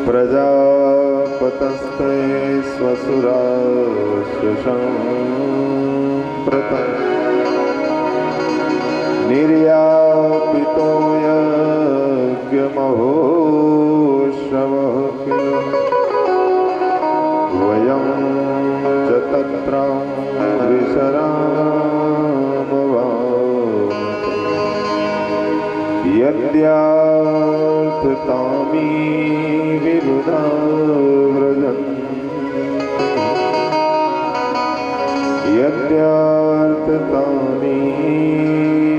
प्रजापतस्ते स्वसुराशुषंप्रतम् निर्यापितो यज्ञमहोश्रवः किल वयं च तत्र विशरामवामः यद्यार्थतामी विबुधा व्रजन्ति यद्यार्थतामी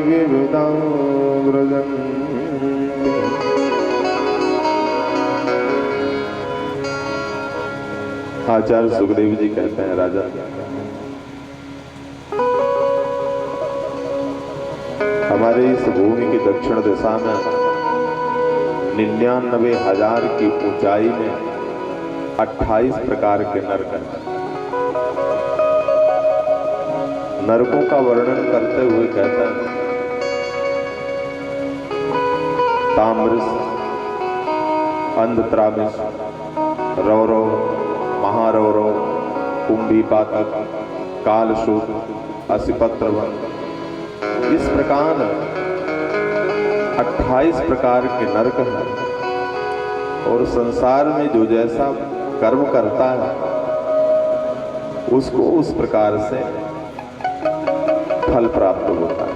विबुधा व्रजन्ति। आचार्य सुखदेव जी कहते हैं, राजा हमारे इस भूमि की दक्षिण दिशा में 99,000 की ऊंचाई में 28 प्रकार के नरक हैं। नरकों का वर्णन करते हुए कहते हैं, ताम्रस, अंधत्रामिस, रौरव, महारौरव, कुंभीपातक, कालशूल, असिपत्रवन, इस प्रकार 28 प्रकार के नरक हैं। और संसार में जो जैसा कर्म करता है उसको उस प्रकार से फल प्राप्त होता है।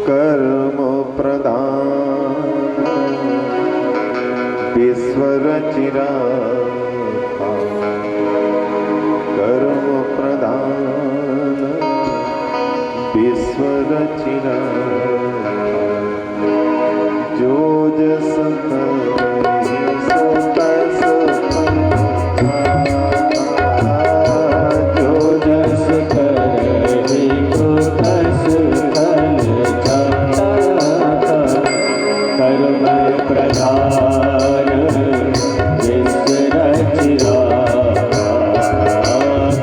कर्म प्रधान विश्व रचिरा, कर्म प्रधान विश्व रचिरा, जो जस करे सो तस फल, जो जस करे सो तस फल जाता। कर्म प्रधान विश्व रचिरा,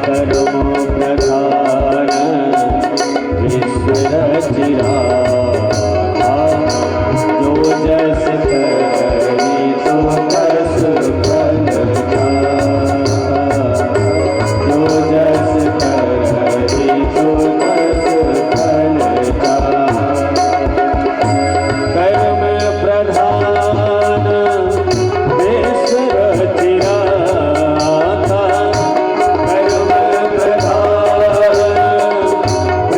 कर्म प्रधान विश्व रचिरा, जो जस करे सो तस फल जाता। जो जस करे सो तस फल जाता। कर्म प्रधान विश्व रचिरा, कर्म प्रधान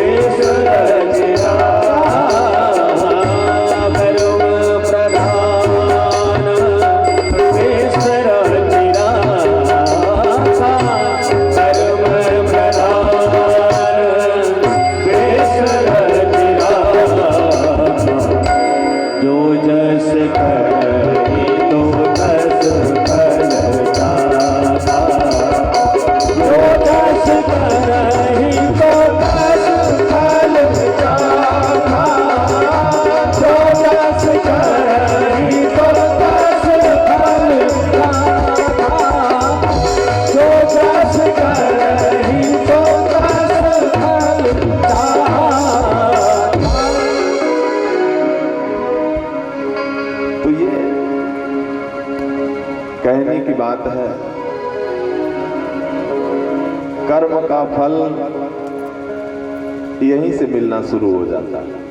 विश्व रचिरा, कर्म प्रधान विश्व रचिरा, कर्म प्रधान विश्व रचिरा, जो जस करे तो तस फल जाता। जो जस करे तो तस फल जाता। जो जस करे तो तस फल जाता। जो जस करे तो तस फल जाता। तो ये कहने की बात है, कर्म का फल यहीं से मिलना शुरू हो जाता है।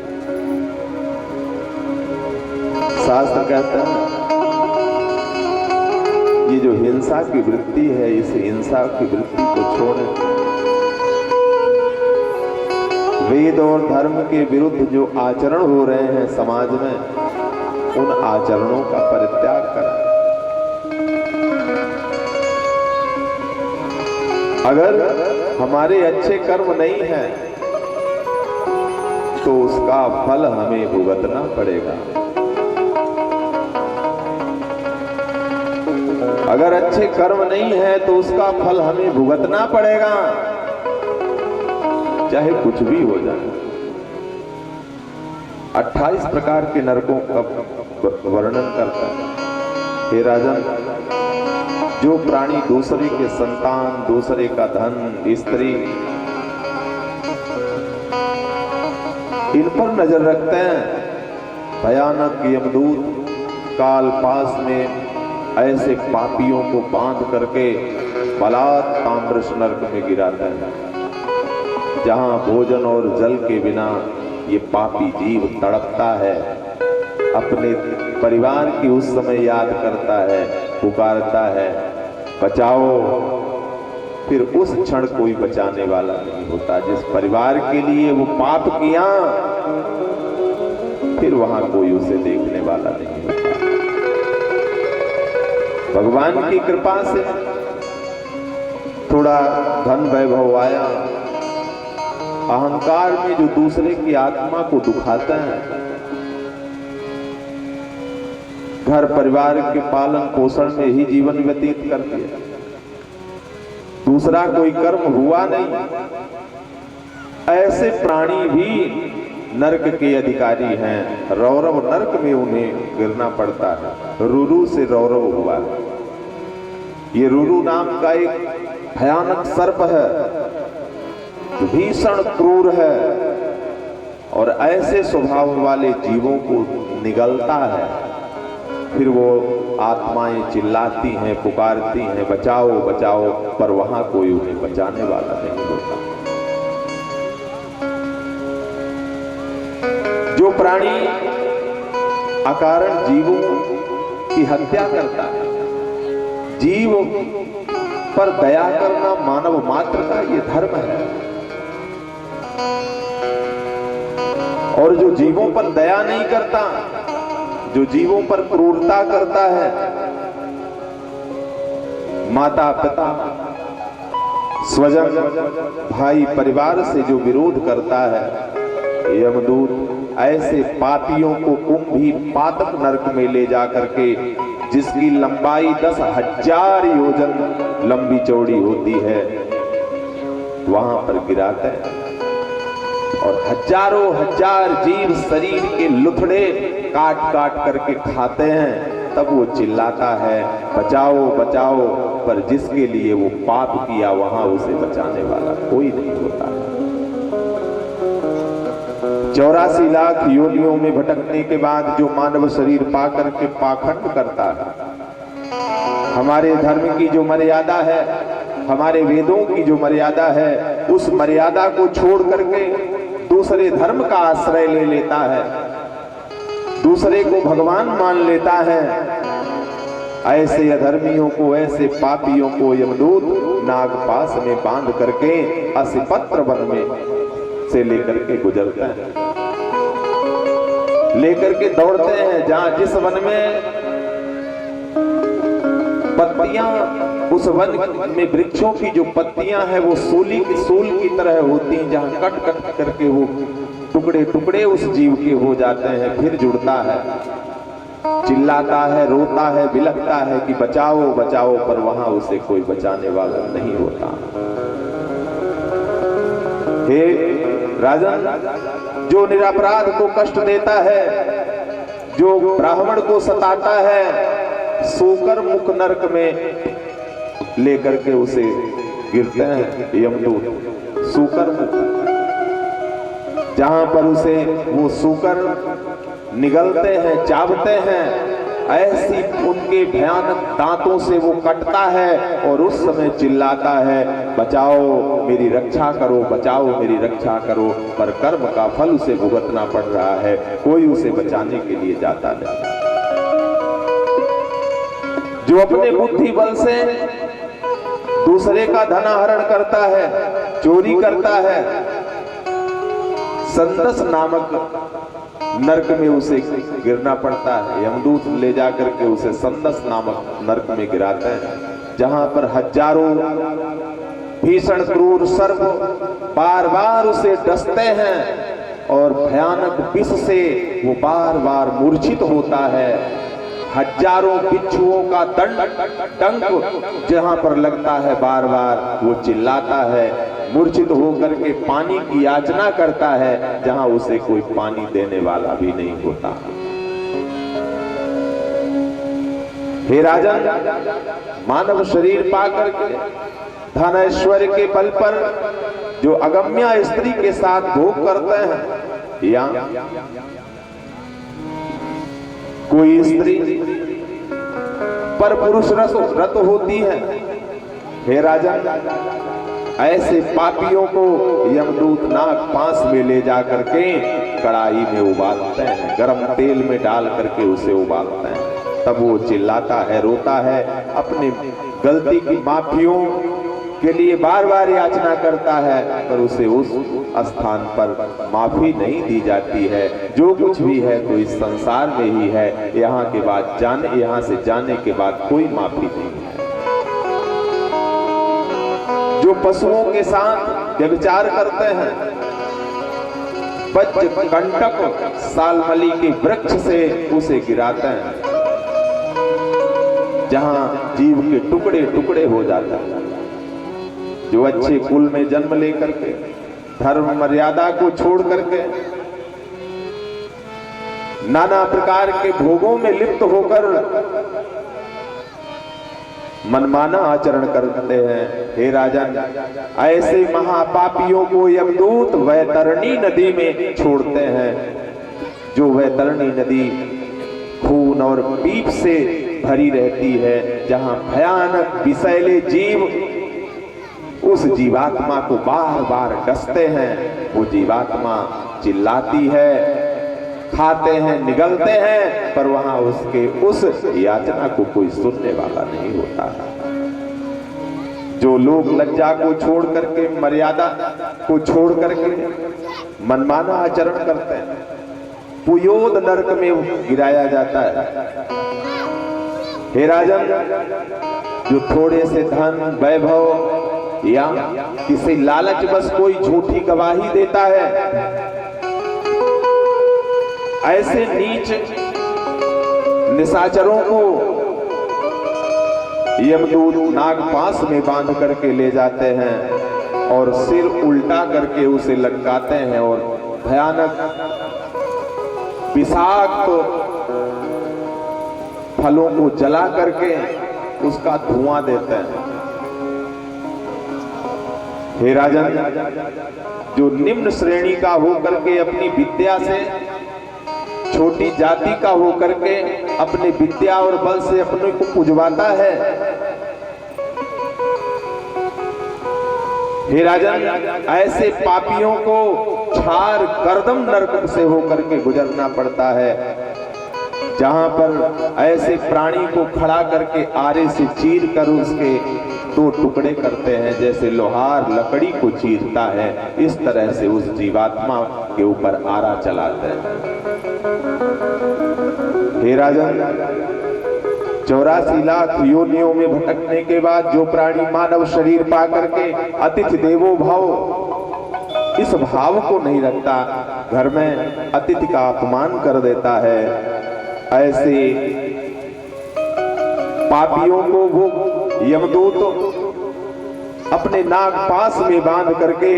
शास्त्र कहते हैं ये जो हिंसा की वृत्ति है, इस हिंसा की वृत्ति को छोड़ें। वेद और धर्म के विरुद्ध जो आचरण हो रहे हैं समाज में, उन आचरणों का परित्याग करें। अगर हमारे अच्छे कर्म नहीं हैं तो उसका फल हमें भुगतना पड़ेगा। अगर अच्छे कर्म नहीं है तो उसका फल हमें भुगतना पड़ेगा, चाहे कुछ भी हो जाए। 28 प्रकार के नरकों का वर्णन करता है। हे राजन, जो प्राणी दूसरे के संतान, दूसरे का धन, स्त्री, इन पर नजर रखते हैं, भयानक यमदूत काल पास में ऐसे पापियों को बांध करके बलात् ताम्रश नरक में गिराते हैं, जहां भोजन और जल के बिना ये पापी जीव तड़पता है, अपने परिवार की उस समय याद करता है, पुकारता है, बचाओ। फिर उस क्षण कोई बचाने वाला नहीं होता। जिस परिवार के लिए वो पाप किया, फिर वहां कोई उसे देखने वाला नहीं होता। भगवान की कृपा से थोड़ा धन वैभव आया, अहंकार में जो दूसरे की आत्मा को दुखाते हैं, घर परिवार के पालन पोषण में ही जीवन व्यतीत कर दिया, दूसरा कोई कर्म हुआ नहीं, ऐसे प्राणी भी नरक के अधिकारी हैं। रौरव नरक में उन्हें गिरना पड़ता है। रुरु से रौरव हुआ। ये रुरु नाम का एक भयानक सर्प है, भीषण क्रूर है और ऐसे स्वभाव वाले जीवों को निगलता है। फिर वो आत्माएं चिल्लाती हैं, पुकारती हैं, बचाओ बचाओ, पर वहां कोई उन्हें बचाने वाला नहीं होता। जो प्राणी अकारण जीवों की हत्या करता है, जीव पर दया करना मानव मात्र का ये धर्म है। और जो जीवों पर दया नहीं करता, जो जीवों पर क्रूरता करता है, माता पिता, स्वजन, भाई, परिवार से जो विरोध करता है, यमदूत ऐसे पापियों को कुंभी पातक नरक में ले जा करके, जिसकी लंबाई 10,000 योजन लंबी चौड़ी होती है, वहां पर गिराते हैं। और हजारों हजार जीव शरीर के लुथड़े काट काट करके खाते हैं। तब वो चिल्लाता है, बचाओ बचाओ, पर जिसके लिए वो पाप किया, वहां उसे बचाने वाला कोई नहीं होता। 84 लाख योनियों में भटकने के बाद जो मानव शरीर पा करके पाखंड करता है, हमारे धर्म की जो मर्यादा है, हमारे वेदों की जो मर्यादा है, उस मर्यादा को छोड़ करके दूसरे धर्म का आश्रय ले लेता है, दूसरे को भगवान मान लेता है, ऐसे अधर्मियों को, ऐसे पापियों को यमदूत नागपाश में बांध करके असिपत्र वन में से लेकर के गुजरते हैं, लेकर के दौड़ते हैं। जहां जिस वन में पत्तियां, उस वन में वृक्षों की जो पत्तियां हैं वो सूल की तरह होती हैं, जहां कट कट करके वो टुकड़े टुकड़े उस जीव के हो जाते हैं। फिर जुड़ता है, चिल्लाता है, रोता है, बिलखता है कि बचाओ बचाओ, पर वहां उसे कोई बचाने वाला नहीं होता। हे राजन, जो निरपराध को कष्ट देता है, जो ब्राह्मण को सताता है, सोकर मुख नरक में लेकर के उसे गिरते हैं यमदूत। सूकर मुख, जहां पर उसे वो सूकर निगलते हैं, चाबते हैं, ऐसी उनके भयानक दांतों से वो कटता है और उस समय चिल्लाता है, बचाओ मेरी रक्षा करो, बचाओ मेरी रक्षा करो, पर कर्म का फल उसे भुगतना पड़ रहा है, कोई उसे बचाने के लिए जाता नहीं। जो अपने बुद्धि बल से दूसरे का धनाहरण करता है, चोरी करता है, संदस नामक नरक में उसे गिरना पड़ता है। यमदूत ले जाकर के उसे संदस नामक नरक में गिराते हैं, जहां पर हजारों भीषण क्रूर सर्प बार बार उसे डसते हैं और भयानक विष से वो बार बार मूर्छित होता है। हजारों बिच्छुओं का डंक जहां पर लगता है, बार बार वो चिल्लाता है, मूर्छित होकर के पानी की याचना करता है, जहां उसे कोई पानी देने वाला भी नहीं होता। हे राजन, मानव शरीर पाकर के धन ऐश्वर्य के बल पर जो अगम्य स्त्री के साथ भोग करते हैं, या कोई स्त्री पर पुरुष रत होती है, हे राजन, ऐसे पापियों को यमदूत नाग पास में ले जाकर के कढ़ाई में उबालते हैं, गरम तेल में डाल करके उसे उबालते हैं। तब वो चिल्लाता है, रोता है, अपनी गलती की माफियों के लिए बार बार याचना करता है, पर उसे उस स्थान पर माफी नहीं दी जाती है। जो कुछ भी है तो इस संसार में ही है, यहाँ से जाने के बाद कोई माफी नहीं है। जो पशुओं के साथ व्यभिचार करते हैं, वज्र कंटक सालमली के वृक्ष से उसे गिराते हैं, जहां जीव के टुकड़े टुकड़े हो जाता है। जो अच्छे कुल में जन्म लेकर के धर्म मर्यादा को छोड़ करके नाना प्रकार के भोगों में लिप्त होकर मनमाना आचरण करते हैं, हे राजन, ऐसे महापापियों को यमदूत वैतरणी नदी में छोड़ते हैं। जो वैतरणी नदी खून और पीप से भरी रहती है, जहां भयानक विषैले जीव उस जीवात्मा को बार बार डसते हैं। वो जीवात्मा चिल्लाती है, खाते हैं, निगलते हैं, पर वहां उसके उस याचना को कोई सुनने वाला नहीं होता। जो लोग लज्जा को छोड़ करके, मर्यादा को छोड़ करके मनमाना आचरण करते हैं, पुयोद नरक में गिराया जाता है। हे राजन, जो थोड़े से धन, वैभव या किसी लालच बस कोई झूठी गवाही देता है, ऐसे नीच निशाचरों को यमदूत नागपाश में बांध करके ले जाते हैं और सिर उल्टा करके उसे लटकाते हैं और भयानक विषाक्त फलों को जला करके उसका धुआं देते हैं। हे राजन, जो निम्न श्रेणी का होकर के अपनी विद्या से, छोटी जाति का होकर के अपने विद्या और बल से अपने को पुजवाता है, हे राजन, ऐसे पापियों को छार गर्दम नरक से होकर के गुजरना पड़ता है, जहां पर ऐसे प्राणी को खड़ा करके आरे से चीर कर उसके दो टुकड़े करते हैं, जैसे लोहार लकड़ी को चीरता है, इस तरह से उस जीवात्मा के ऊपर आरा चलाते हैं। हे राजन, 84 लाख योनियों में भटकने के बाद जो प्राणी मानव शरीर पा करके अतिथि देवो भाव, इस भाव को नहीं रखता, घर में अतिथि का अपमान कर देता है, ऐसे पापियों को वो यमदूत अपने नागपाश में बांध करके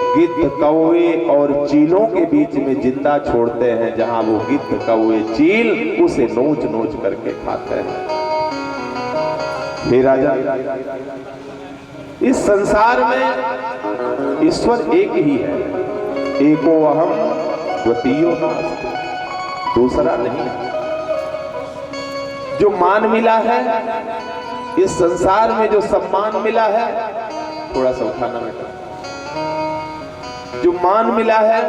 गिद्ध, कौवे और चीलों के बीच में जिंदा छोड़ते हैं, जहां वो गिद्ध, कौवे, चील उसे नोच नोच करके खाते हैं। हे राजा, इस संसार में ईश्वर एक ही है, एको अहम द्वितीयो नास्ति, दूसरा नहीं। जो मान मिला है इस संसार में, जो सम्मान मिला है, थोड़ा सा उठाना बेटा, जो मान मिला है,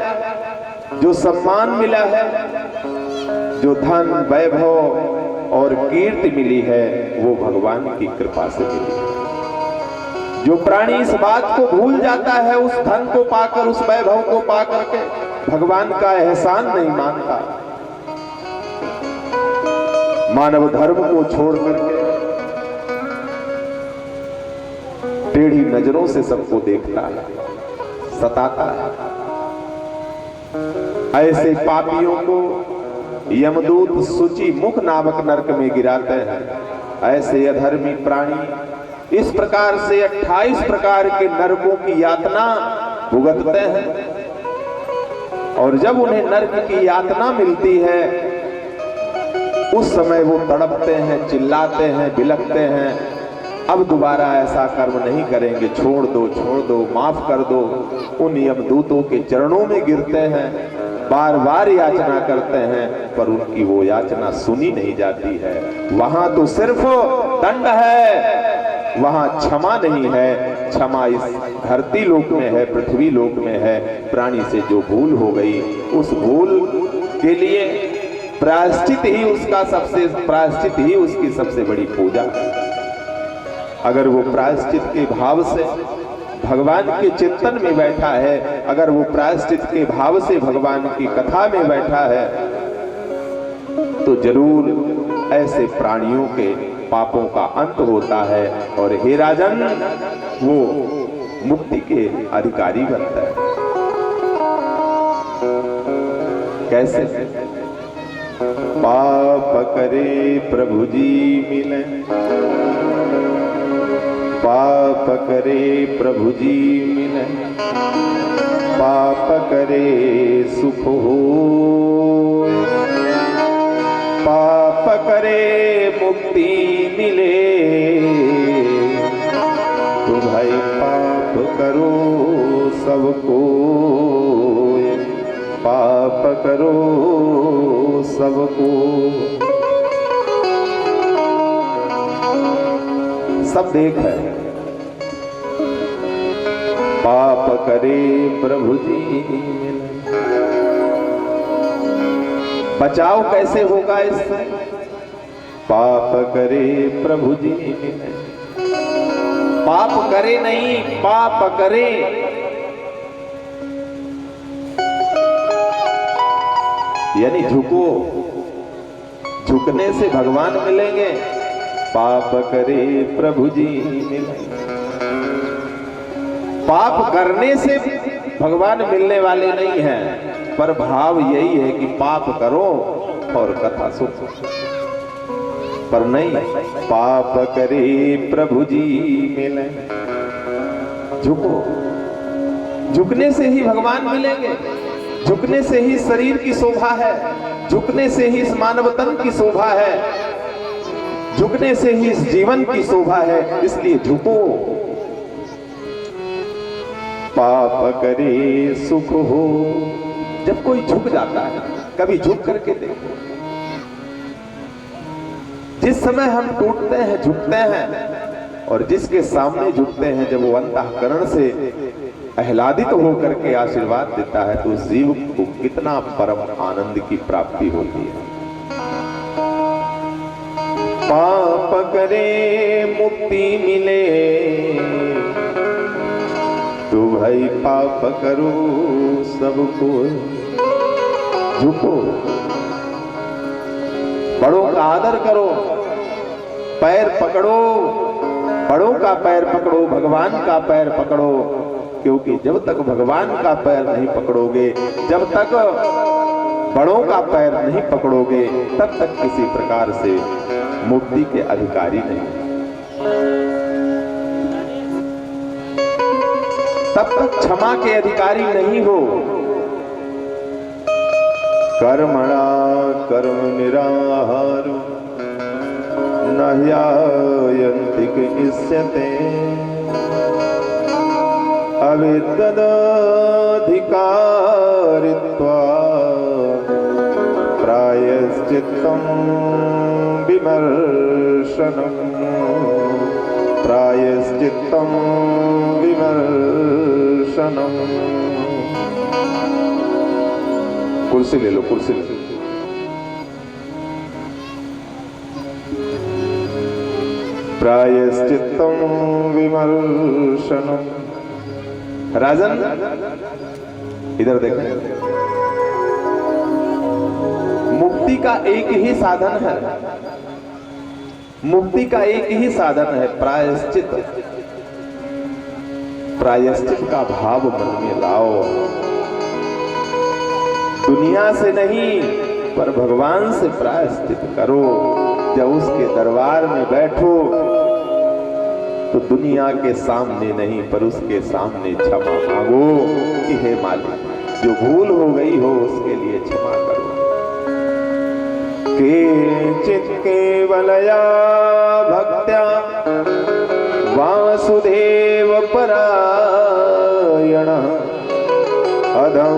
जो सम्मान मिला है, जो धन, वैभव, और कीर्ति मिली है वो भगवान की कृपा से मिली है। जो प्राणी इस बात को भूल जाता है, उस धन को पाकर, उस वैभव को पाकर के भगवान का एहसान नहीं मानता, मानव धर्म को छोड़ करके टेढ़ी नजरों से सबको देखता है, सताता है, ऐसे पापियों को यमदूत सूची मुख नामक नरक में गिराते हैं। ऐसे अधर्मी प्राणी इस प्रकार से 28 प्रकार के नरकों की यातना भुगतते हैं, और जब उन्हें नरक की यातना मिलती है उस समय वो तड़पते हैं, चिल्लाते हैं, बिलखते हैं, अब दोबारा ऐसा कर्म नहीं करेंगे, छोड़ दो, माफ कर दो। उन यमदूतों के चरणों में गिरते हैं, बार बार याचना करते हैं, पर उनकी वो याचना सुनी नहीं जाती है। वहां तो सिर्फ दंड है, वहां क्षमा नहीं है। क्षमा इस धरती लोक में है, पृथ्वी लोक में है। प्राणी से जो भूल हो गई, उस भूल के लिए प्रायश्चित ही उसकी सबसे बड़ी पूजा है। अगर वो प्रायश्चित के भाव से भगवान के चिंतन में बैठा है, अगर वो प्रायश्चित के भाव से भगवान की कथा में बैठा है, तो जरूर ऐसे प्राणियों के पापों का अंत होता है और हे राजन वो मुक्ति के अधिकारी बनता है। कैसे? पाप करे प्रभु जी मिले, पाप करे प्रभु जी मिले, पाप करे सुख हो, पाप करे मुक्ति मिले, तो भाई पाप करो सबको, पाप करो सबको। सब देख है, पाप करे प्रभु जी मिले। बचाव कैसे होगा इससे? पाप करे प्रभु जी मिले। पाप करे नहीं, पाप करे। यानी झुको, झुकने से भगवान मिलेंगे। पाप करे प्रभु जी मिले। पाप करने से भगवान मिलने वाले नहीं हैं, पर भाव यही है कि पाप करो और कथा सुनो। पर नहीं, पाप करे प्रभु जी मिले। झुको, झुकने से ही भगवान मिलेंगे, झुकने से ही शरीर की शोभा है, झुकने से ही इस मानवतन की शोभा है, झुकने से ही इस जीवन की शोभा है। इसलिए झुको। पाप करे सुख हो। जब कोई झुक जाता है, कभी झुक करके देखो। जिस समय हम टूटते हैं, झुकते हैं, और जिसके सामने झुकते हैं, जब वो अंतःकरण से आह्लादित होकर के आशीर्वाद देता है, तो उस जीव को कितना परम आनंद की प्राप्ति होती है। पाप करे मुक्ति मिले, तो भाई पाप करो सबको। झुको, बड़ों का आदर करो, पैर पकड़ो, बड़ों का पैर पकड़ो, भगवान का पैर पकड़ो। क्योंकि जब तक भगवान का पैर नहीं पकड़ोगे, जब तक बड़ों का पैर नहीं पकड़ोगे, तब तक किसी प्रकार से मुक्ति के अधिकारी नहीं, तब तक क्षमा के अधिकारी नहीं हो। कर्मणा कर्म निराहारो न ह्यायन्ति इष्यते अविद्यदधिकारित्वात् प्रायश्चित्तं विमर्शनम्, प्रायश्चित्तं विमर्शनम्। कुर्सी ले लो, कुर्सी ले लो। प्रायश्चित्तं विमर्शनम्। राजन इधर देखें, मुक्ति का एक ही साधन है, मुक्ति का एक ही साधन है प्रायश्चित। प्रायश्चित का भाव मन में लाओ, दुनिया से नहीं पर भगवान से प्रायश्चित करो। जब उसके दरबार में बैठो तो दुनिया के सामने नहीं पर उसके सामने क्षमा मांगो कि हे मालिक, जो भूल हो गई हो उसके लिए क्षमा करो। केचित् केवलया भक्त्या वासुदेव परायणः अधं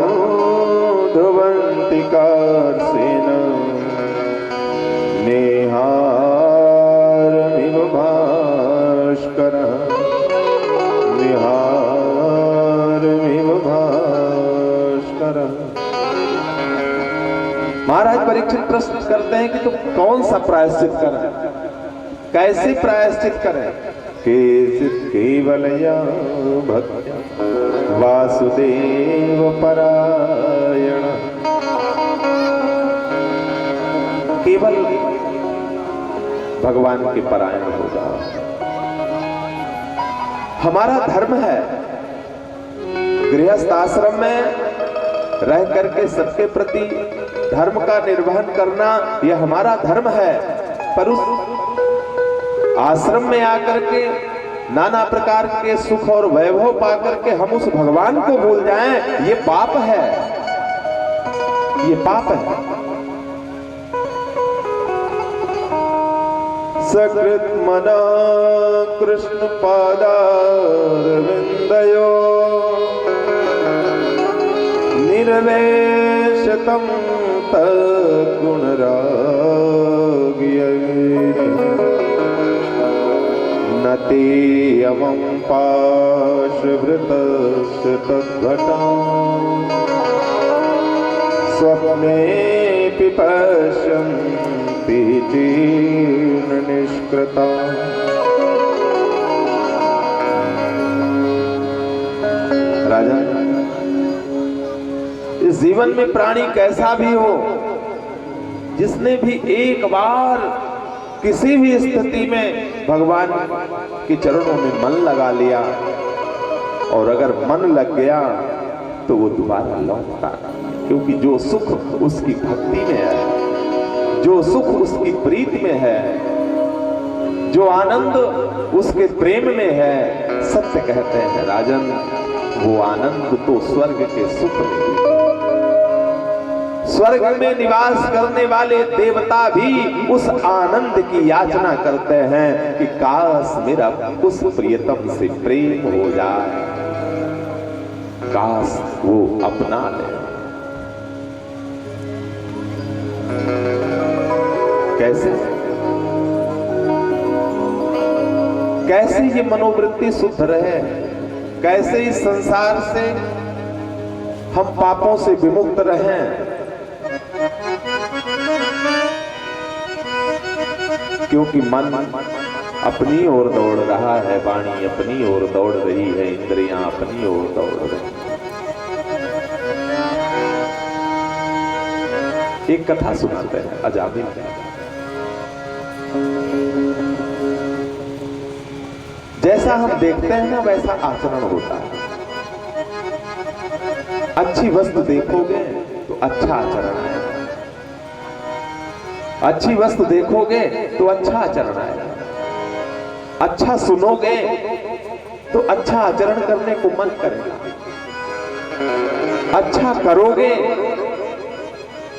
ध्रुवन्ति कार्सेन नेहारमिव भास्करः निहारमिव भास्करः। महाराज परीक्षित प्रश्न करते हैं कि तुम कौन सा प्रायश्चित करें, कैसे प्रायश्चित करें? केचित् केवलया भक्त्या वासुदेव परायण। केवल भगवान के परायण हो जाओ। हमारा धर्म है गृहस्थ आश्रम में रह करके सबके प्रति धर्म का निर्वहन करना, यह हमारा धर्म है। पर उस आश्रम में आकर के नाना प्रकार के सुख और वैभव पाकर के हम उस भगवान को भूल जाएं, ये पाप है, ये पाप है। सकृत मना कृष्ण पादारविंदयो निर्वेशतम तद्गुणराग्यै न ते यमं पाशवृतस्य तद्घटाम् स्वप्नेऽपि पश्यन्ति जीर्ण निष्कृता। राजा, इस जीवन में प्राणी कैसा भी हो, जिसने भी एक बार किसी भी स्थिति में भगवान के चरणों में मन लगा लिया, और अगर मन लग गया तो वो दोबारा लौटता, क्योंकि जो सुख उसकी भक्ति में है, जो सुख उसकी प्रीति में है, जो आनंद उसके प्रेम में है, सत्य कहते हैं राजन, वो आनंद तो स्वर्ग के सुख में है। स्वर्ग में निवास करने वाले देवता भी उस आनंद की याचना करते हैं कि काश मेरा उस प्रियतम से प्रेम हो जाए, काश वो अपना ले। कैसे कैसे ये मनोवृत्ति शुद्ध रहे, कैसे इस संसार से हम पापों से विमुक्त रहें। क्योंकि मन अपनी ओर दौड़ रहा है, वाणी अपनी ओर दौड़ रही है, इंद्रियां अपनी ओर दौड़ रही हैं। एक कथा सुनाते हैं अजामिल। जैसा हम देखते हैं ना वैसा आचरण होता है। अच्छी वस्तु देखोगे तो अच्छा आचरण है, अच्छी वस्तु देखोगे तो अच्छा आचरण आएगा, अच्छा सुनोगे तो अच्छा आचरण करने को मन करेगा, अच्छा करोगे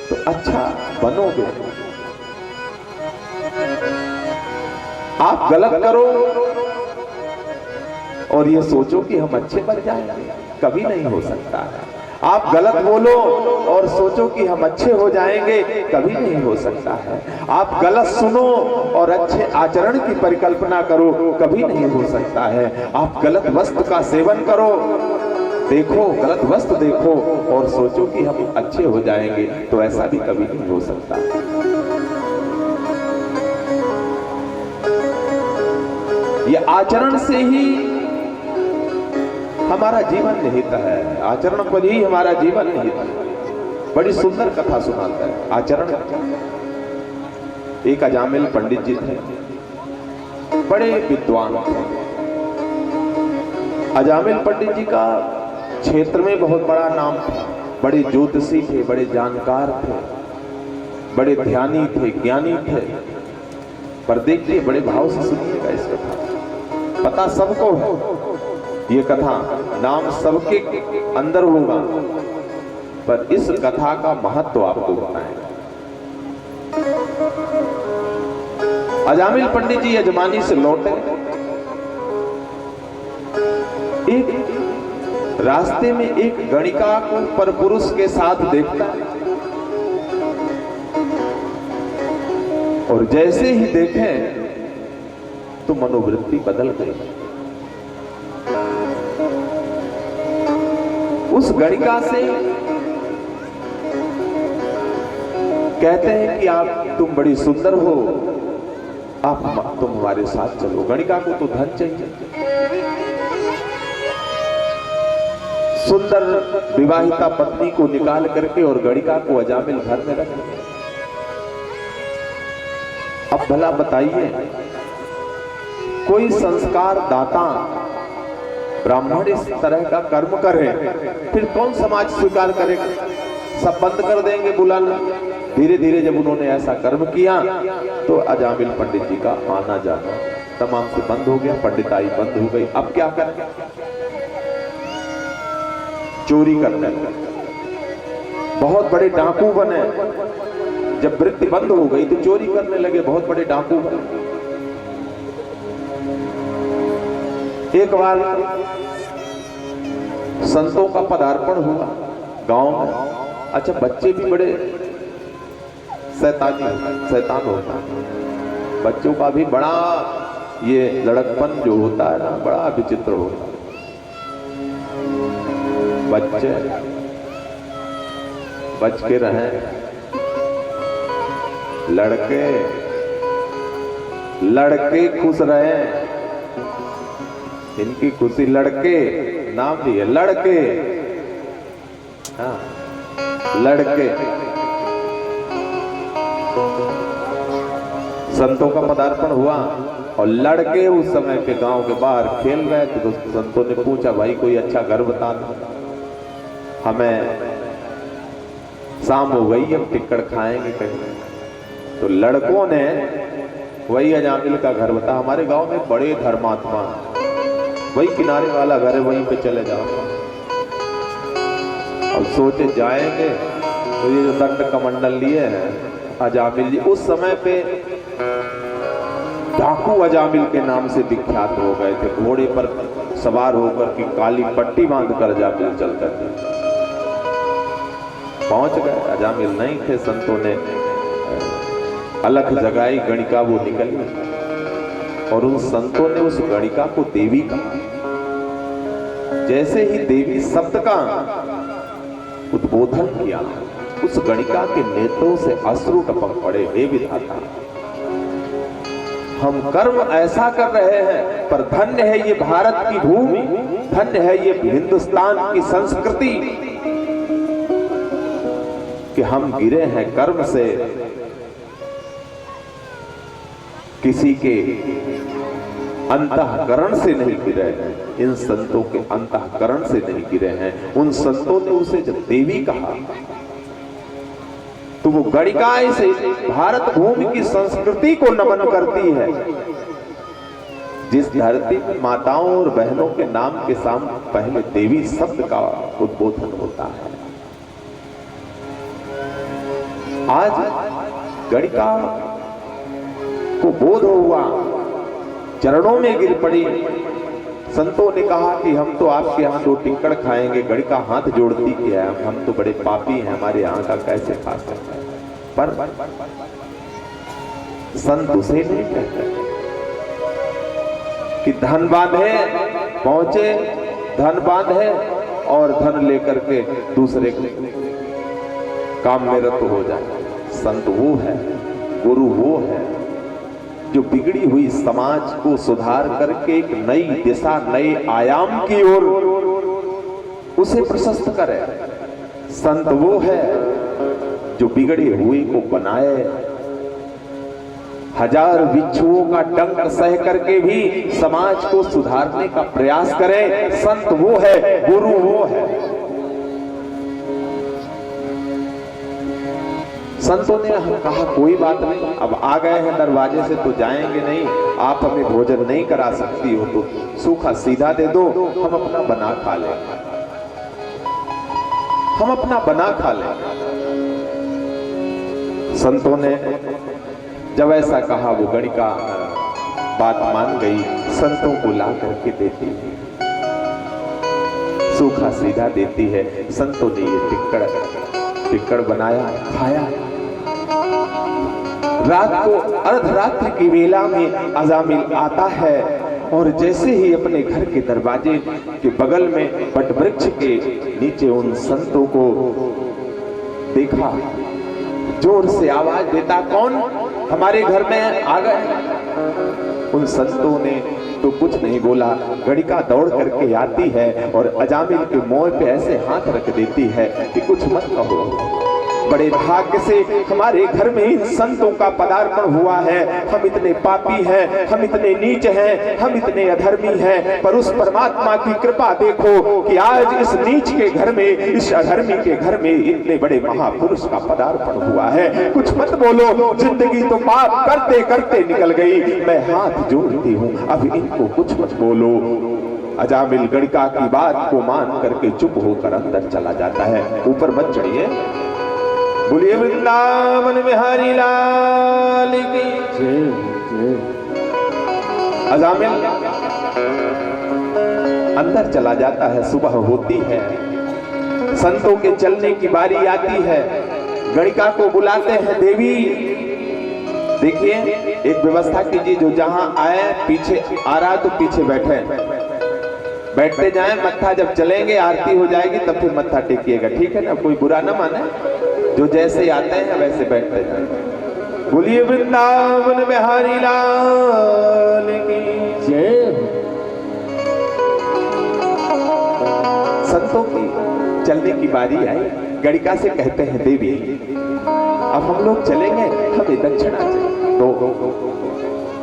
तो अच्छा बनोगे। आप गलत करो और ये सोचो कि हम अच्छे बन जाएंगे, कभी नहीं हो सकता है। आप गलत बोलो और सोचो कि हम अच्छे हो जाएंगे, कभी नहीं हो सकता है। आप गलत सुनो और अच्छे आचरण की परिकल्पना करो, कभी नहीं हो सकता है। आप गलत वस्तु का सेवन करो, देखो गलत वस्तु देखो और सोचो कि हम अच्छे हो जाएंगे, तो ऐसा भी कभी नहीं हो सकता। ये आचरण से ही हमारा जीवन निहित है, आचरण पर ही हमारा जीवन निहित है। बड़ी सुंदर कथा सुनाता है आचरण। एक अजामिल पंडित जी थे, बड़े विद्वान थे। अजामिल पंडित जी का क्षेत्र में बहुत बड़ा नाम था, बड़े ज्योतिषी थे, बड़े जानकार थे, बड़े ध्यानी थे, ज्ञानी थे। पर देखिए, बड़े भाव से सुनिएगा इस कथा। पता सबको है ये कथा, नाम सबके अंदर होगा, पर इस कथा का महत्व आपको बताएंगे। अजामिल पंडित जी यजमानी से लौटे, एक रास्ते में एक गणिका को परपुरुष के साथ देखता, और जैसे ही देखे तो मनोवृत्ति बदल गई। उस गणिका से कहते हैं कि तुम बड़ी सुंदर हो, तुम हमारे साथ चलो। गणिका को तो धन चाहिए, सुंदर विवाहिता पत्नी को निकाल करके और गणिका को अजामिल घर में रख दिया। अब भला बताइए, कोई संस्कार दाता ब्राह्मण इस तरह का कर्म करे, फिर कौन समाज स्वीकार करेगा? सब बंद कर देंगे बुलाना। धीरे धीरे जब उन्होंने ऐसा कर्म किया तो अजामिल पंडित जी का आना जाना तमाम से बंद हो गया, पंडिताई बंद हो गई। अब क्या करें? चोरी करने लगे, बहुत बड़े डाकू बने। जब वृत्ति बंद हो गई तो चोरी करने लगे, बहुत बड़े डाकू बने। एक बार संतों का पदार्पण हुआ गांव में। अच्छा, बच्चे भी बड़े शैतान होता है, बच्चों का भी बड़ा ये लड़कपन जो होता है ना, बड़ा विचित्र होता है। बच्चे बच के रहें, लड़के खुश रहें, इनकी खुशी लड़के नाम दिए, लड़के। हाँ, लड़के। संतों का पदार्पण हुआ और लड़के उस समय पे गांव के बाहर खेल रहे थे। तो संतों ने पूछा, भाई कोई अच्छा घर बता दो, हमें शाम हो गई, हम टिक्कड़ खाएंगे कहीं। तो लड़कों ने वही अजामिल का घर बता, हमारे गांव में बड़े धर्मात्मा, वही किनारे वाला घर है, वहीं पे चले जाओ। और सोचे जाएंगे तो ये जो दंड कमंडल लिए हैं अजामिल जी, उस समय पे डाकू अजामिल के नाम से विख्यात हो गए थे। घोड़े पर सवार होकर की काली पट्टी बांधकर अजामिल चलते थे। पहुंच गए, अजामिल नहीं थे। संतों ने अलख जगाई, गणिका वो निकल गई और उन संतों ने उस गणिका को देवी कहा। जैसे ही देवी शब्द का उद्बोधन किया, उस गणिका के नेत्रों से अश्रु टपक पड़े। हे विधाता, हम कर्म ऐसा कर रहे हैं, पर धन्य है ये भारत की भूमि, धन्य है ये हिंदुस्तान की संस्कृति कि हम गिरे हैं कर्म से, किसी के अंतःकरण से नहीं गिरे हैं। इन संतों के अंतःकरण से नहीं गिरे हैं। उन संतों ने उसे जब देवी कहा तो वो गणिका से भारत भूमि की संस्कृति को नमन करती है। जिस धरती में माताओं और बहनों के नाम के सामने पहले देवी शब्द का उद्बोधन होता है। आज गणिका को बोध हुआ, चरणों में गिर पड़ी। संतों ने कहा कि हम तो आपके यहाँ 2 टिक्कड़ खाएंगे। गणिका हाथ जोड़ती किया, हम तो बड़े पापी हैं, हमारे यहाँ का कैसे खा सकते हैं। पर संत उसे नहीं कहते कि धन बांधे पहुंचे, धन बांधे और धन लेकर के दूसरे काम में रत हो जाए। संत वो है, गुरु वो है जो बिगड़ी हुई समाज को सुधार करके एक नई दिशा, नए आयाम की ओर उसे प्रशस्त करे। संत वो है जो बिगड़े हुए को बनाए, हजार बिच्छुओं का डंक सह करके भी समाज को सुधारने का प्रयास करे। संत वो है, गुरु वो है। संतों ने कहा कोई बात नहीं, अब आ गए हैं दरवाजे से तो जाएंगे नहीं, आप हमें भोजन नहीं करा सकती हो तो सूखा सीधा दे दो, हम अपना बना खा लेंगे, हम अपना बना खा लेंगे। संतों ने जब ऐसा कहा वो गणिका बात मान गई, संतों को ला करके देती है, सूखा सीधा देती है। संतों ने ये टिक्कड़ बनाया, खाया। रात को अर्धरात्रि की वेला में अजामिल आता है और जैसे ही अपने घर के दरवाजे के बगल में बट वृक्ष के नीचे उन संतों को देखा, जोर से आवाज देता, कौन हमारे घर में आ गए। उन संतों ने तो कुछ नहीं बोला। गणिका दौड़ करके आती है और अजामिल के मुंह पे ऐसे हाथ रख देती है कि कुछ मत कहो। बड़े भाग्य से हमारे घर में इन संतों का पदार्पण हुआ है। हम इतने पापी हैं, हम इतने नीच हैं, हम इतने अधर्मी हैं, पर उस परमात्मा की कृपा देखो कि आज इस नीच के घर में, इस अधर्मी के घर में इतने बड़े महापुरुष का पदार्पण हुआ है। कुछ मत बोलो, जिंदगी तो पाप करते करते निकल गई, मैं हाथ जोड़ती हूँ, अब इनको कुछ मत बोलो। अजामिल गणिका की बात को मान करके चुप होकर अंदर चला जाता है। ऊपर मत चढ़िए, बोलिए वृंदावन बिहारी लाल की जय। अजामिल अंदर चला जाता है। सुबह होती है, संतों के चलने की बारी आती है। गणिका को बुलाते हैं, देवी देखिए एक व्यवस्था कीजिए, जो जहां आए पीछे आ रहा तो पीछे बैठते जाएं, मत्था जब चलेंगे आरती हो जाएगी तब फिर मत्था टेकिएगा, ठीक है ना, कोई बुरा ना माने। जो जैसे आते हैं वैसे बैठते जाएं। बोलिए वृंदावन बिहारी लाल की जय। संतों की चलने की बारी आई। गणिका से कहते हैं, देवी अब हम लोग चलेंगे, हमें दक्षिणा चाहिए दो,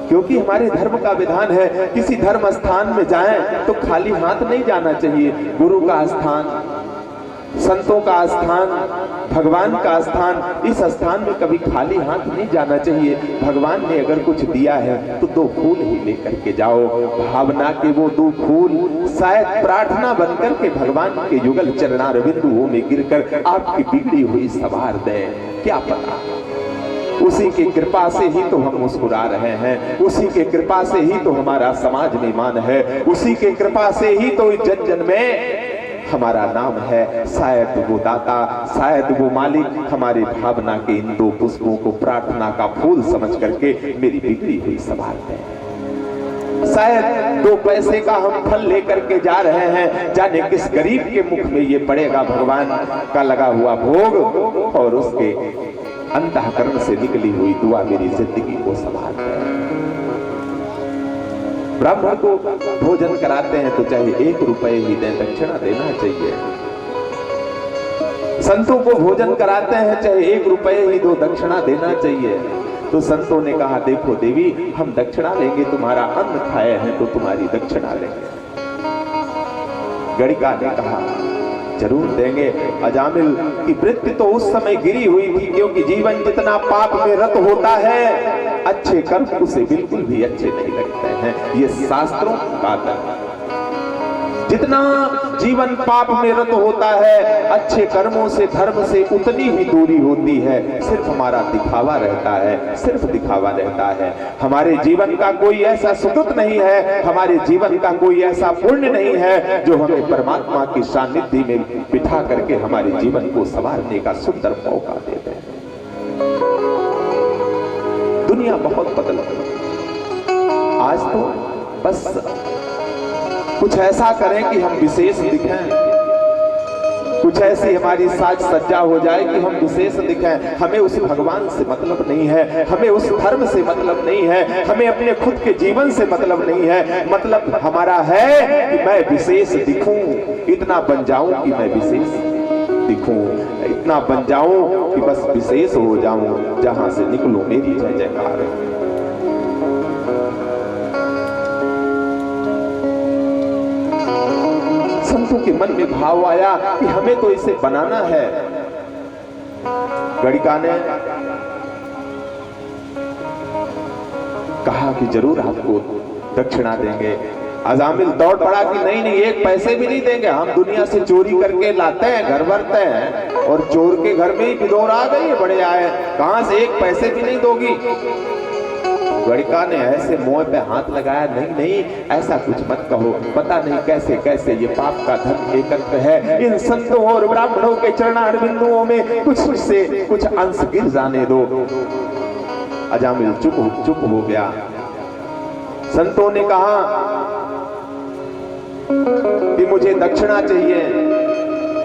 क्योंकि हमारे धर्म का विधान है किसी धर्म स्थान में जाएं तो खाली हाथ नहीं जाना चाहिए। गुरु का स्थान, संतों का स्थान, भगवान का स्थान, इस स्थान में कभी खाली हाथ नहीं जाना चाहिए। भगवान ने अगर कुछ दिया है तो 2 फूल ही लेकर के जाओ। भावना के वो 2 फूल शायद प्रार्थना बनकर के भगवान के युगल चरणार बिंदुओं में गिरकर आपकी बिगड़ी हुई संवार दें, क्या पता। उसी की कृपा से ही तो हम मुस्कुरा रहे हैं, उसी के कृपा से ही तो हमारा समाज में मान है, उसी के कृपा से ही तो जन जन में हमारा नाम है। शायद वो दाता, शायद वो मालिक हमारी भावना के इन 2 पुष्पों को प्रार्थना का फूल समझ करके मेरी बिगड़ी हुई संभालते हैं। शायद 2 पैसे का हम फल लेकर के जा रहे हैं, जाने किस गरीब के मुख में ये पड़ेगा भगवान का लगा हुआ भोग, और उसके अंतःकरण से निकली हुई दुआ मेरी जिंदगी को संभालते हैं। ब्राह्मण को भोजन कराते हैं तो चाहे 1 रुपए ही दें, दक्षिणा देना चाहिए। संतों को भोजन कराते हैं चाहे 1 रुपए ही दो, दक्षिणा देना चाहिए। तो संतों ने कहा, देखो देवी हम दक्षिणा लेंगे, तुम्हारा अन्न खाए हैं तो तुम्हारी दक्षिणा लेंगे। गणिका ने कहा जरूर देंगे। अजामिल की वृत्ति तो उस समय गिरी हुई थी, क्योंकि जीवन जितना पाप में रत होता है अच्छे कर्म उसे बिल्कुल भी अच्छे नहीं लगते हैं। ये शास्त्रों की बात है। जितना जीवन पाप में रत होता है अच्छे कर्मों से, धर्म से उतनी ही दूरी होती है। सिर्फ हमारा दिखावा रहता है, सिर्फ दिखावा रहता है। हमारे जीवन का कोई ऐसा सुकृत नहीं है, हमारे जीवन का कोई ऐसा पुण्य नहीं है जो हमें परमात्मा की सानिध्य में बिठा करके हमारे जीवन को संवारने का सुंदर मौका देते हैं। दुनिया बहुत बदल गई। आज तो बस कुछ ऐसा करें कि हम विशेष दिखें, कुछ ऐसी हमारी साज सज्जा हो जाए कि हम विशेष दिखें। हमें उस भगवान से मतलब नहीं है, हमें उस धर्म से मतलब नहीं है, हमें अपने खुद के जीवन से मतलब नहीं है। मतलब हमारा है कि मैं विशेष दिखूं, इतना बन जाऊं कि मैं विशेष दिखूं, इतना बन जाऊं कि बस विशेष हो जाऊं, जहां से निकलूं मेरी जय जयकार। संतों के मन में भाव आया कि हमें तो इसे बनाना है। गणिका ने कहा कि जरूर आपको दक्षिणा देंगे। अजामिल दौड़ पड़ा कि नहीं नहीं, एक पैसे भी नहीं देंगे, हम दुनिया से चोरी करके लाते हैं, घर भरते हैं, और चोर के घर में ही बिदौर आ गई, बड़े आए, कहां से एक पैसे भी नहीं दोगी। गणिका ने ऐसे मुंह पे हाथ लगाया, नहीं नहीं ऐसा कुछ मत कहो, पता नहीं कैसे कैसे ये पाप का धन एकत्र है, इन संतों और ब्राह्मणों के चरणारविंदों में कुछ से कुछ अंश गिर जाने दो। अजामिल चुप हो गया। संतों ने कहा कि मुझे दक्षिणा चाहिए।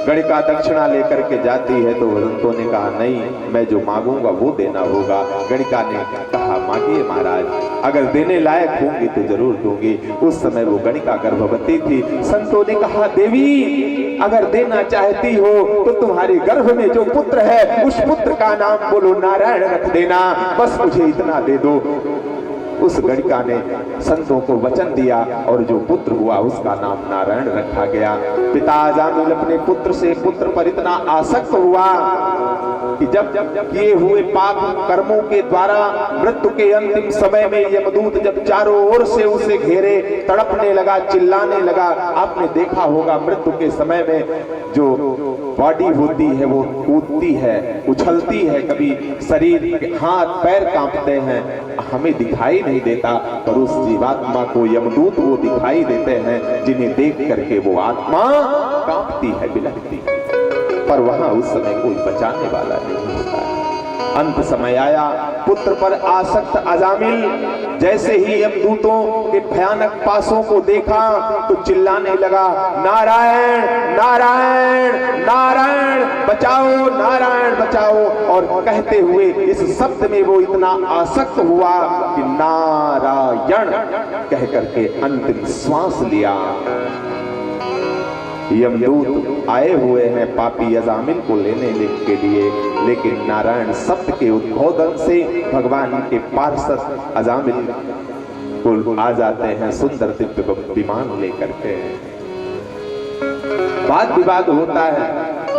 गणिका दक्षिणा लेकर के जाती है तो संतों ने कहा नहीं, मैं जो मांगूंगा वो देना होगा। गणिका ने कहा मांगिए महाराज, अगर देने लायक होंगी तो जरूर दूंगी। उस समय वो गणिका गर्भवती थी। संतों ने कहा देवी अगर देना चाहती हो तो तुम्हारे गर्भ में जो पुत्र है उस पुत्र का नाम बोलो नारायण रख देना, बस मुझे इतना दे दो। उस गणिका ने संतों को वचन दिया और जो पुत्र हुआ उसका नाम नारायण रखा गया। पिता अजामिल अपने पुत्र से पुत्र पर इतना आसक्त हुआ कि जब किए हुए पाप कर्मों के द्वारा मृत्यु के अंतिम समय में यमदूत जब चारों ओर से उसे घेरे, तड़पने लगा, चिल्लाने लगा। आपने देखा होगा मृत्यु के समय में जो बॉडी होती है वो कूदती है, उछलती है, कभी शरीर हाथ पैर कांपते हैं, हमें दिखाई नहीं देता, पर उस जीवात्मा को यमदूत वो दिखाई देते हैं जिन्हें देख करके वो आत्मा कांपती है, बिलखती है, पर वहां उस समय कोई बचाने वाला नहीं होता है। अंत समय आया, पुत्र पर आसक्त अजामिल जैसे ही यमदूतों के भयानक पासों को देखा तो चिल्लाने लगा नारायण नारायण नारायण बचाओ, नारायण बचाओ। और कहते हुए इस शब्द में वो इतना आसक्त हुआ कि नारायण कह करके अंतिम श्वास लिया। यमदूत आए हुए हैं पापी अजामिल को लेने के लिए, लेकिन नारायण शब्द के उद्बोधन से भगवान के पार्षद अजामिल को आ जाते हैं सुंदर दिव्य विमान लेकर के। वाद विवाद होता है।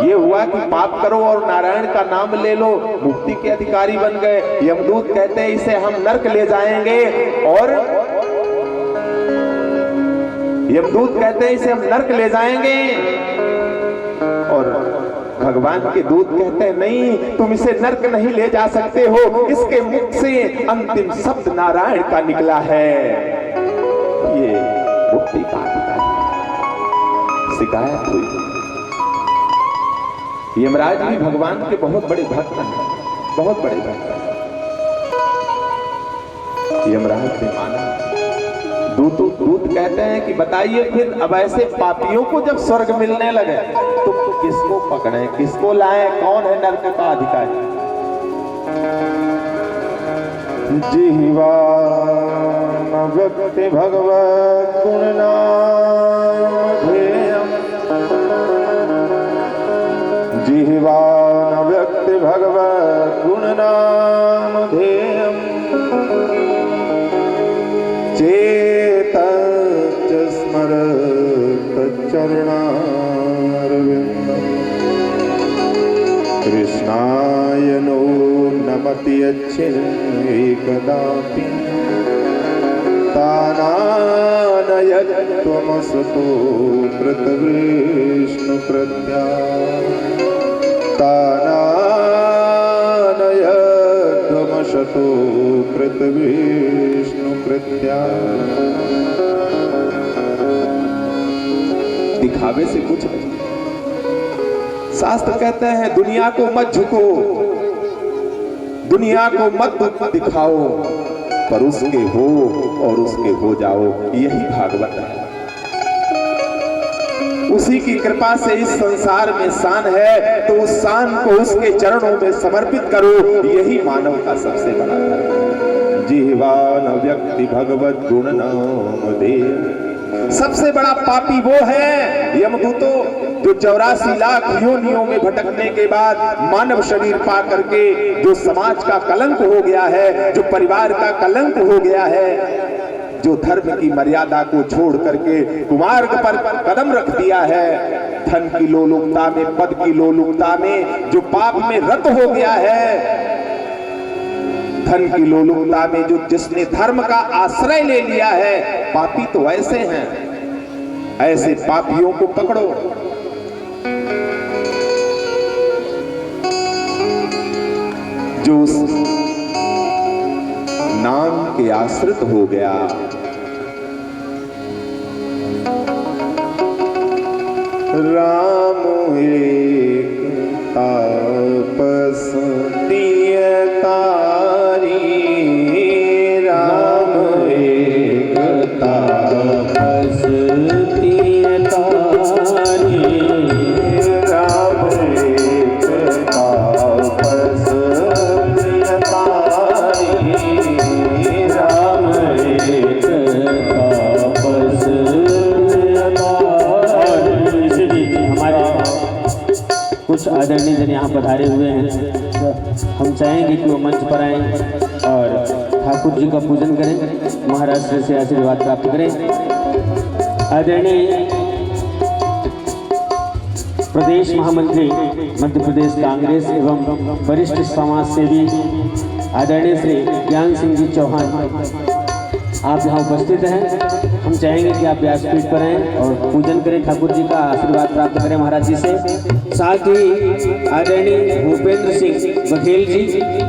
ये हुआ कि पाप करो और नारायण का नाम ले लो, मुक्ति के अधिकारी बन गए। यमदूत कहते हैं इसे हम नरक ले जाएंगे, और यमदूत कहते हैं इसे हम नरक ले जाएंगे, और भगवान के दूत कहते हैं नहीं, तुम इसे नरक नहीं ले जा सकते हो, इसके मुख से अंतिम शब्द नारायण का निकला है। ये मुक्ति का शिकायत हुई। यमराज भी भगवान के बहुत बड़े भक्त हैं, बहुत बड़े भक्त हैं। यमराज ने माना। दूत कहते हैं कि बताइए फिर अब ऐसे पापियों को जब स्वर्ग मिलने लगे तो किसको पकड़े, किसको लाए, कौन है नरक का अधिकारी? जिह्वा व्यक्ति भगवत गुण नाम ध्येयम्, जिह्वा व्यक्ति भगवत गुण नाम ध्येयम्, कृष्णाय नो नमति एकदापि तानानयत्वमसतो कृतविष्णु प्रत्या, तानानयत्वमसतो कृतविष्णु प्रत्या। दिखावे से कुछ नहीं। शास्त्र कहते हैं दुनिया को मत झुको, दुनिया को मत दिखाओ, पर उसके हो और उसके हो जाओ, यही भागवत है। उसी की कृपा से इस संसार में शान है, तो उस शान को उसके चरणों में समर्पित करो। यही मानव का सबसे बड़ा धर्म है। जिह्वान व्यक्ति भगवत गुण नाम दे। सबसे बड़ा पापी वो है यमदूतों जो 84 लाख योनियों में भटकने के बाद मानव शरीर पा करके जो समाज का कलंक हो गया है, जो परिवार का कलंक हो गया है, जो धर्म की मर्यादा को छोड़ करके कुमार्ग पर कदम रख दिया है, धन की लोलुपता में, पद की लोलुपता में जो पाप में रत हो गया है, धन की लोलुपता में जो जिसने धर्म का आश्रय ले लिया है, पापी तो ऐसे हैं। ऐसे पापियों को पकड़ो। जो उस नाम के आश्रित हो गया, राम एक तापस दिए तारी, राम एक तापस दिए तारी, राम एक तापस दिए तारी, राम एक तापस दिए तारी। हमारे कुछ आदरणीय जन यहाँ पधारे हुए हैं, तो हम चाहेंगे कि वो मंच पर आएं और ठाकुर जी का पूजन करें, महाराष्ट्र से आशीर्वाद प्राप्त करें। आदरणीय प्रदेश महामंत्री मध्य प्रदेश कांग्रेस एवं वरिष्ठ समाज सेवी आदरणीय श्री ज्ञान सिंह जी चौहान, आप यहाँ उपस्थित हैं। हम चाहेंगे कि आप व्यासपीठ पर आएं और पूजन करें, ठाकुर जी का आशीर्वाद प्राप्त करें महाराज जी से। साथ ही आदरणीय भूपेंद्र सिंह बघेल जी,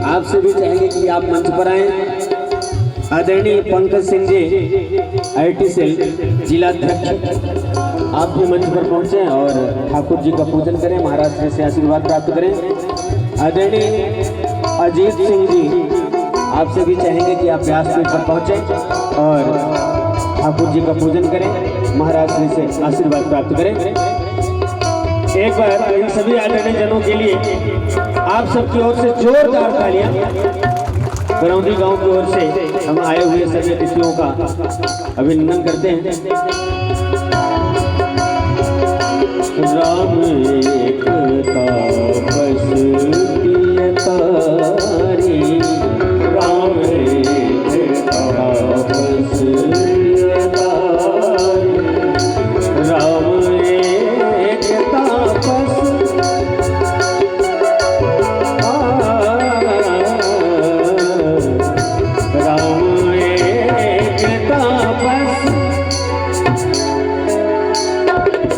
आपसे भी चाहेंगे कि आप मंच पर आएं। आदरणीय पंकज सिंह जी IT सेल जिलाध्यक्ष, आप भी मंच पर पहुंचे और ठाकुर जी का पूजन करें, महाराज जी से आशीर्वाद प्राप्त करें। आदरणीय अजीत सिंह जी, आपसे भी चाहेंगे कि आप व्यासपीठ पर पहुंचे और ठाकुर जी का पूजन करें, महाराज जी से आशीर्वाद प्राप्त करें। एक बार इन सभी आदरणीय जनों के लिए आप सबकी ओर से जोरदार तालियां। करौंदी गांव की ओर से हम आए हुए सभी अतिथियों का अभिनंदन करते हैं। राम एक तापस दिए तारी, राम एक तापस दिए तारी, राम एक तापस, राम एक तापस,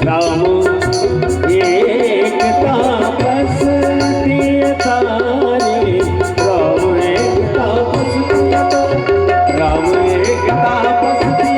राम एक तापस दिए तारी, राम एक तापस दिए तारी, राम एक तापस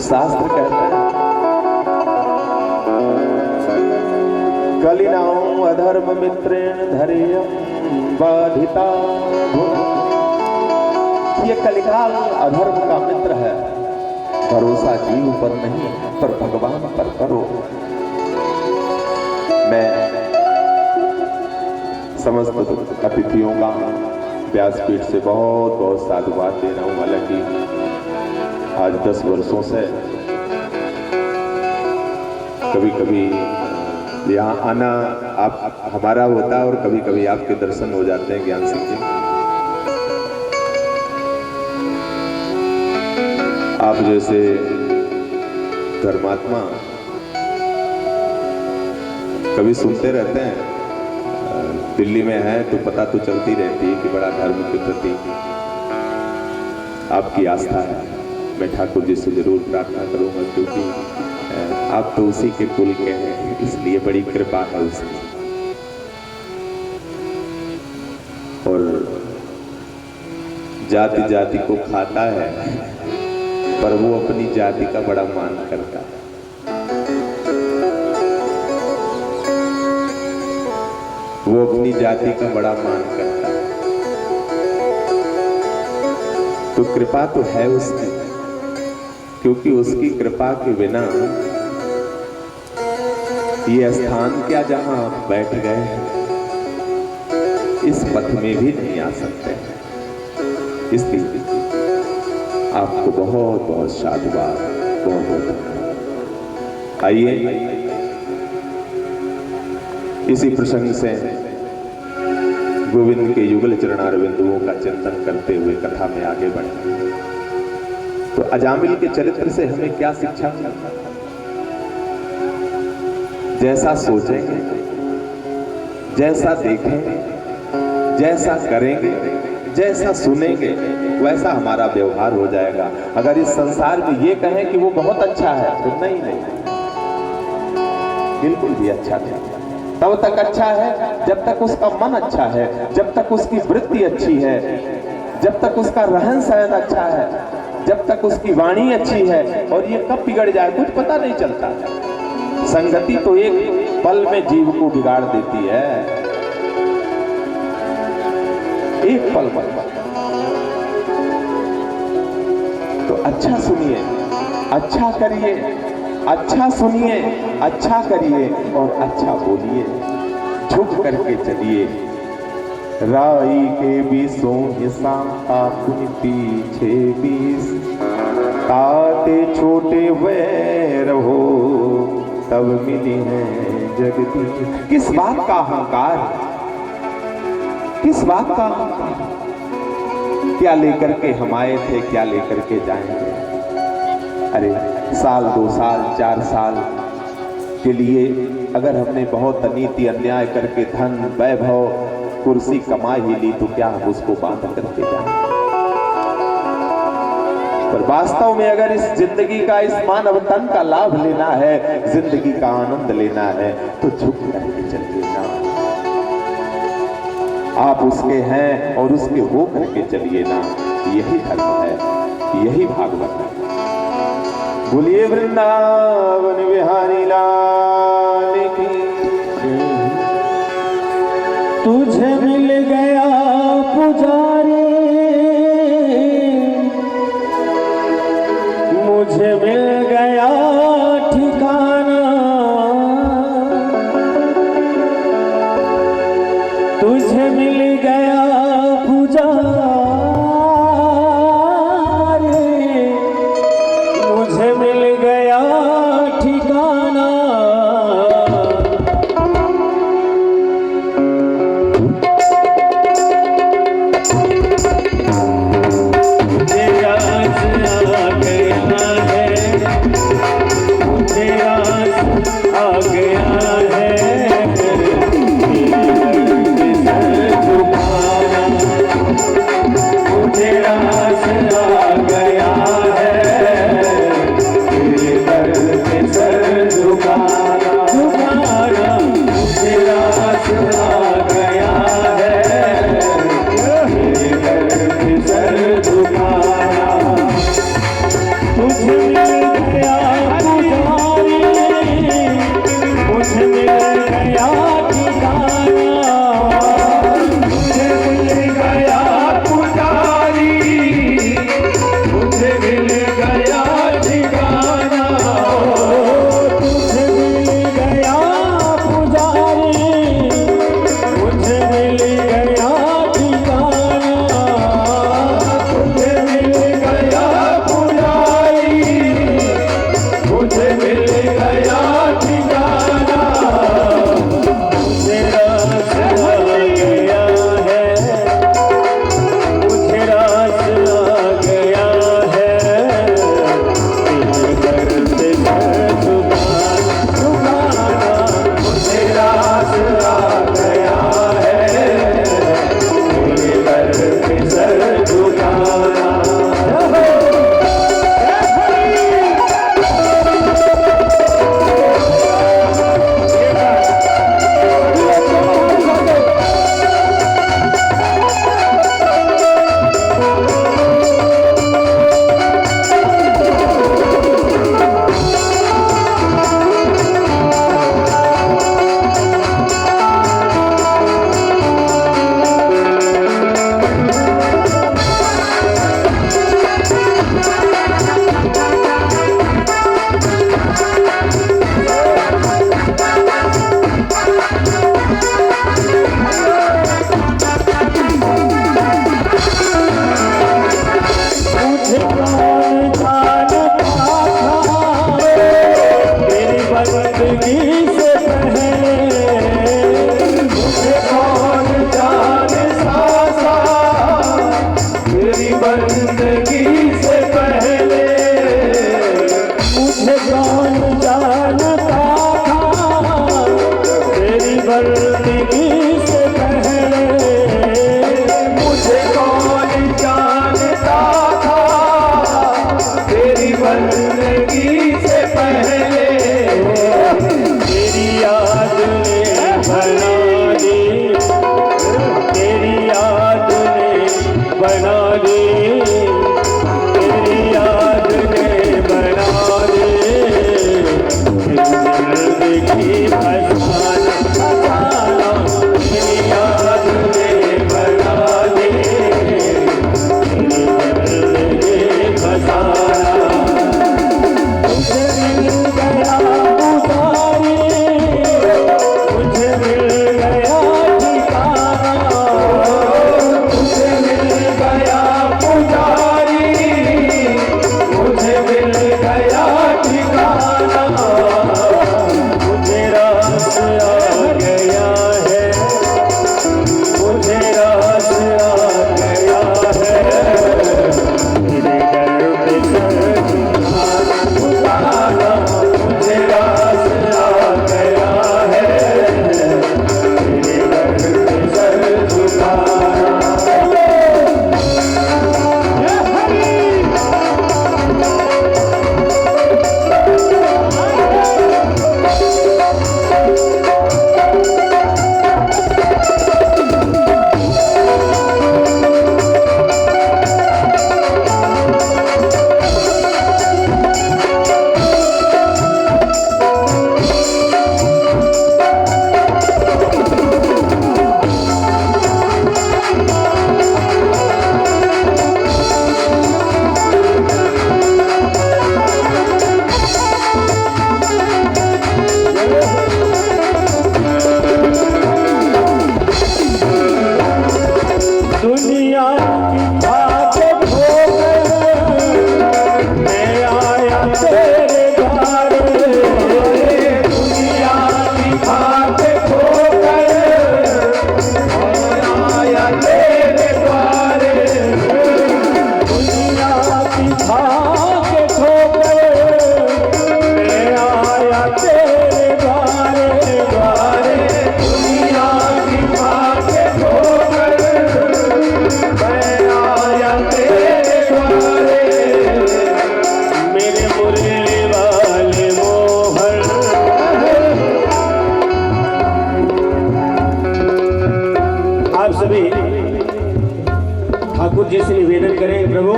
शास्त्र कहता है कलिनाओ अधर्म मित्रेण धैर्यं बाधिता धुना। ये कलिकाल अधर्म का मित्र है, भरोसा जीव पर नहीं पर भगवान पर करो। मैं समस्त अतिथियों का व्यासपीठ से बहुत बहुत साधुवाद दे रहा हूं। हालांकि आज 10 वर्षों से कभी कभी यहाँ आना आप हमारा होता है और कभी कभी आपके दर्शन हो जाते हैं ज्ञान सिंह जी। आप जैसे धर्मात्मा कभी सुनते रहते हैं, दिल्ली में है तो पता तो चलती रहती है कि बड़ा धर्म के प्रति आपकी आस्था है। मैं ठाकुर जी से जरूर प्रार्थना करूंगा, क्योंकि आप तो उसी के कुल के हैं, इसलिए बड़ी कृपा है उसकी। और जाति जाति को खाता है, पर वो अपनी जाति का बड़ा मान करता है। वो अपनी जाति का बड़ा मान करता है। तो कृपा तो है उसकी, क्योंकि उसकी कृपा के बिना ये स्थान क्या जहां आप बैठ गए हैं, इस पथ में भी नहीं आ सकते। इसलिए आपको बहुत बहुत साधुवाद, बहुत बहुत। आइए इसी प्रसंग से गोविंद के युगल चरणार बिंदुओं का चिंतन करते हुए कथा में आगे बढ़े। तो अजामिल के चरित्र से हमें क्या शिक्षा मिलती? जैसा सोचेंगे, जैसा देखेंगे, जैसा करेंगे, जैसा सुनेंगे, वैसा हमारा व्यवहार हो जाएगा। अगर इस संसार में ये कहें कि वो बहुत अच्छा है तो नहीं, बिल्कुल भी अच्छा नहीं। तब तक अच्छा है जब तक उसका मन अच्छा है, जब तक उसकी वृत्ति अच्छी है, जब तक उसका रहन सहन अच्छा है, जब तक उसकी वाणी अच्छी है। और ये कब बिगड़ जाए कुछ pता नहीं चलता। संगति तो एक पल में जीव को बिगाड़ देती है, एक पल में। तो अच्छा सुनिए, अच्छा करिए, अच्छा सुनिए, अच्छा करिए और अच्छा बोलिए। झुक करके चलिए। राई के 20 हिस्सा आपने पीछे 20 ताते छोटे वैर हो तब मिली है जगती। किस बात का अहंकार, किस बात का अहंकार? क्या लेकर के हम आए थे, क्या लेकर के जाएंगे? अरे साल 2 साल 4 साल के लिए अगर हमने बहुत अनीति अन्याय करके धन वैभव कुर्सी कमा ही ली तो क्या हम उसको बांध करके जाएं? पर वास्तव में अगर इस जिंदगी का, इस मानव तन का लाभ लेना है, जिंदगी का आनंद लेना है, तो झुक करके चलिए ना। आप उसके हैं और उसके हो करके चलिए ना। यही धर्म है, यही भागवत है। बोलिए वृंदावन बिहारी लाल की। तुझे मिल गया पुजारी, मुझे मिल गया ठिकाना। तुझे मिल गया पुजारी, मुझे मिल गया ठिकाना। तेरा आ गया है जिंदगी से पहले तेरी याद ने बना दी, तेरी याद ने बना दी, तेरी याद ने बना दी जिंदगी फसाना फसाना, तेरी याद ने बना दी जिंदगी फसाना। मुझे मिल गया पुजारी, मुझे मिल गया ठिकाना, मुझे मिल गया पुजारी, मुझे मिल गया ठिकाना, मुझे रास आ गया है, मुझे रास आ गया है, तेरे घर पे सर झुकाना, मुझे रास आ गया है, तेरे घर पे सर झुकाना। दुनिया की बातें खोकर मैं आया तेरे द्वार, दुनिया की बातें खोकर आया तेरे द्वारे, दुनिया की बातें खोकर मैं आया तेरे द्वारे द्वारे, दुनिया की बातें खोकर मैं आया तेरे द्वारे, मेरे मुरली वाले मोहन। आप सभी ठाकुर जी से निवेदन करें प्रभु,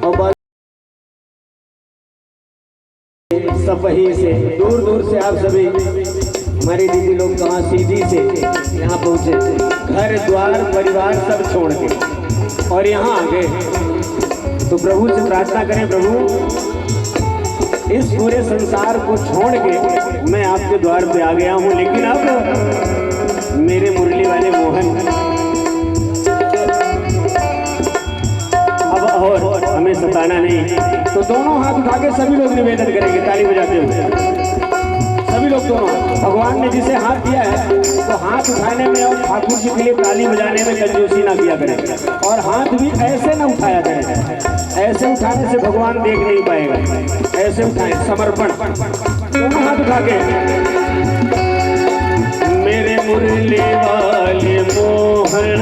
और सब वहीं से दूर दूर से आप सभी हमारी दीदी लोग कहाँ सीधी से यहाँ पहुँचे, घर द्वार परिवार सब छोड़ के और यहाँ आ गए। तो प्रभु से प्रार्थना करें, प्रभु इस पूरे संसार को छोड़ के मैं आपके द्वार पे आ गया हूँ, लेकिन अब मेरे मुरली वाले मोहन अब और हमें सताना नहीं। तो दोनों हाथ उठा के सभी लोग निवेदन करेंगे ताली बजाते हुए, सभी लोग दोनों हाथ। भगवान ने जिसे हाथ दिया है तो हाथ उठाने में और ठाकुर जी के लिए ताली बजाने में कंजूसी ना किया करें, और हाथ भी ऐसे ना उठाया जाए, ऐसे उठाने से भगवान देख नहीं पाएगा, ऐसे उठाए समर्पण, दोनों हाथ उठा के। मेरे मुरली वाले मोहन,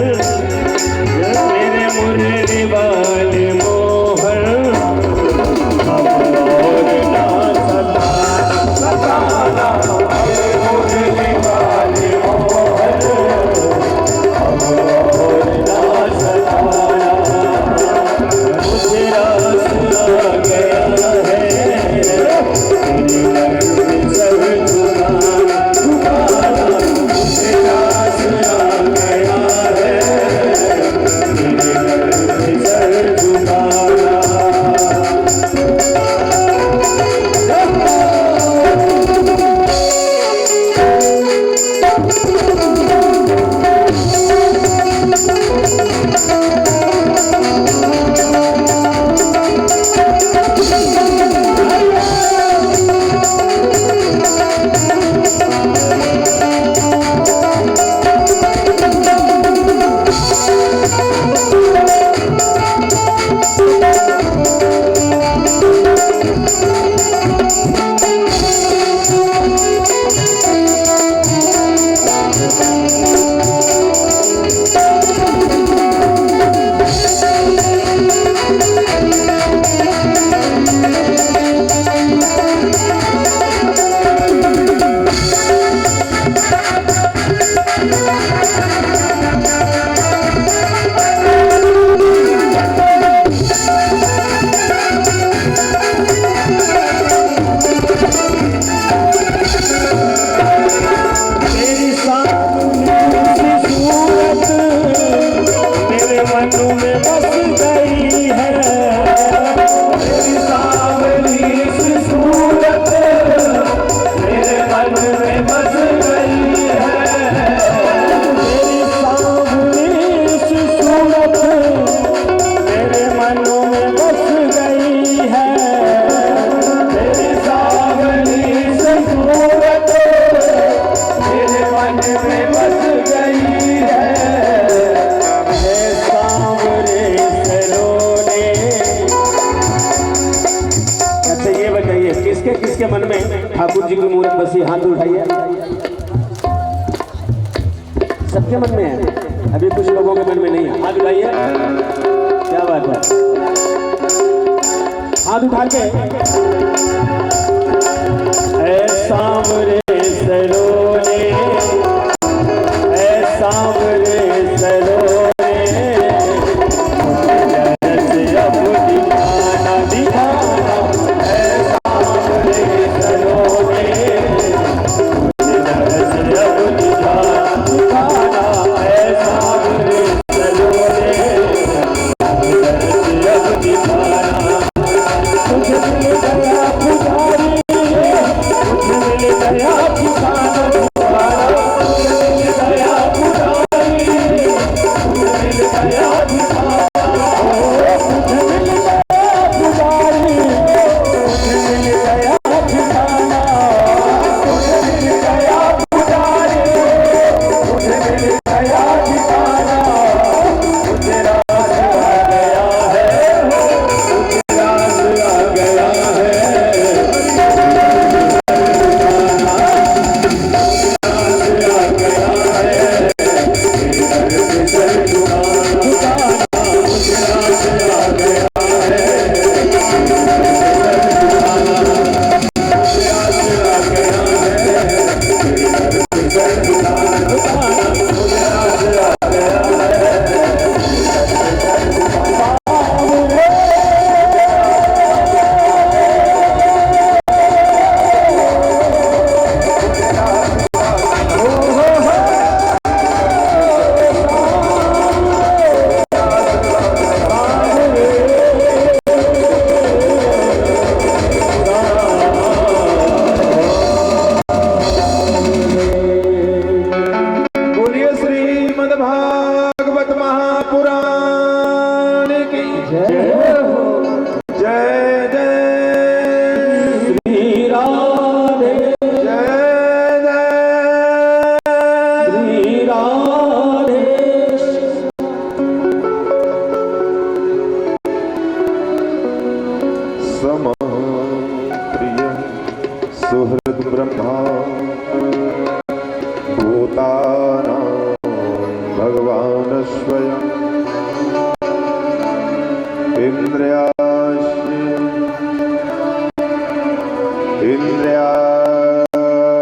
मेरे मुरली वाले मोहन, अब और ना सताना, मुरली वाले मोहन, अब और ना सताना, मुझे रास आ गया है, तेरे घर पे सर झुकाना, मुझे रास आ गया है, तेरे घर पे सर झुकाना। किसके किसके मन में ठाकुर जी की मूर्त बसी, हाथ उठाइए। सबके मन में है, अभी कुछ लोगों के मन में नहीं है, हाथ उठाइए। क्या बात है, हाथ उठा के ऐ सांवरे सरोने, ऐ सांवरे सरोने, सुहृद ब्रह्मा भूतानां भगवान स्वयं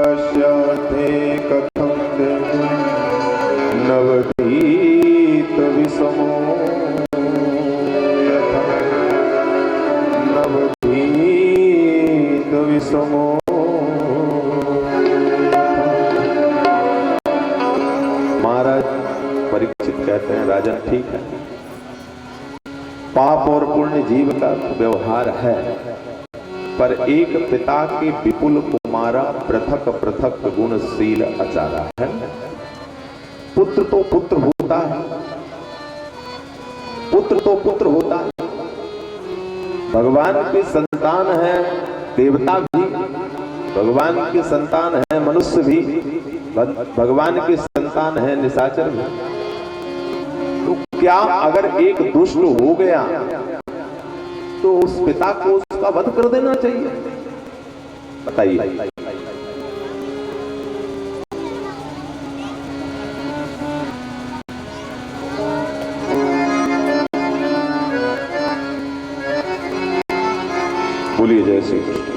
इंद्रियाश्यते कथं नवदीत विषमो यथा नवदीत विषमो। महाराज परीक्षित कहते हैं, राजन ठीक है, पाप और पुण्य जीव का व्यवहार है, पर एक पिता के विपुल कुमारा पृथक पृथक गुणशील आचारा है। पुत्र तो पुत्र होता है, पुत्र तो पुत्र होता है, भगवान की संतान है, देवता भी भगवान की संतान है, मनुष्य भी भगवान की संतान है, निशाचर भी। तो क्या अगर एक दुष्ट हो गया तो उस पिता को उसका वध कर देना चाहिए? बताइए। बोलिए जय श्री कृष्ण।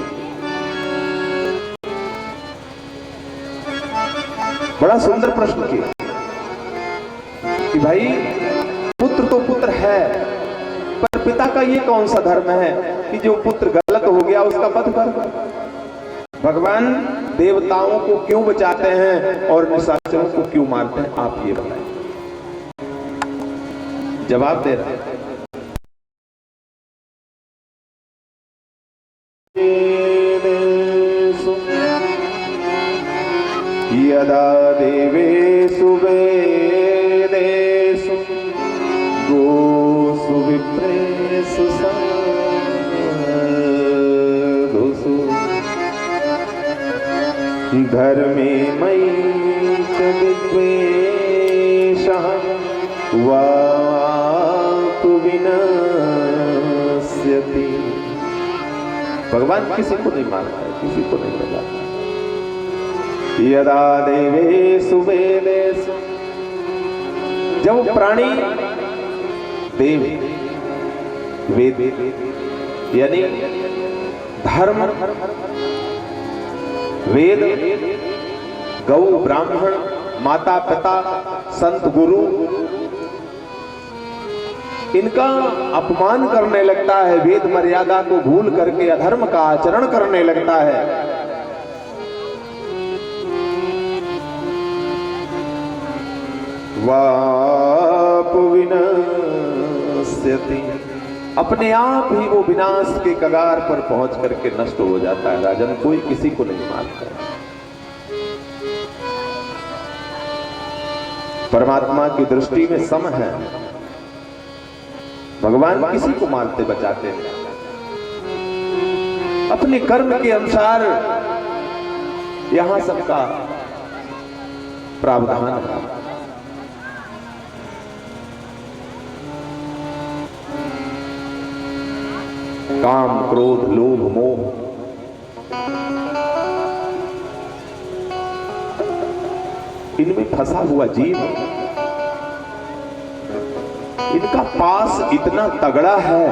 बड़ा सुंदर प्रश्न किया कि भाई पुत्र तो पुत्र है, पर पिता का ये कौन सा धर्म है कि जो पुत्र गलत हो गया उसका वध कर। भगवान देवताओं को क्यों बचाते हैं और निशाचरों को क्यों मारते हैं? आप ये बताएं। जवाब दे रहे हैं। यदा देवेषु वेदेषु गोषु विप्रेषु साधुषु धर्मे मयि च विद्वेषः वाक् विनश्यति भगवान किसी को नहीं मानता है, किसी को नहीं बताता। यदा देवेषु वेदेषु, जब प्राणी देव वेद यानी धर्म, वेद, गौ ब्राह्मण, माता पिता, संत गुरु, इनका अपमान करने लगता है, वेद मर्यादा को भूल करके अधर्म का आचरण करने लगता है, वाप विनश्यति, अपने आप ही वो विनाश के कगार पर पहुंच करके नष्ट हो जाता है। राजन, कोई किसी को नहीं मानता है। परमात्मा की दृष्टि में सम है, भगवान किसी को मारते बचाते हैं, अपने कर्म के अनुसार यहां सबका प्रावधान है। काम, क्रोध, लोभ, मोह, इनमें फंसा हुआ जीव, इनका पास इतना तगड़ा है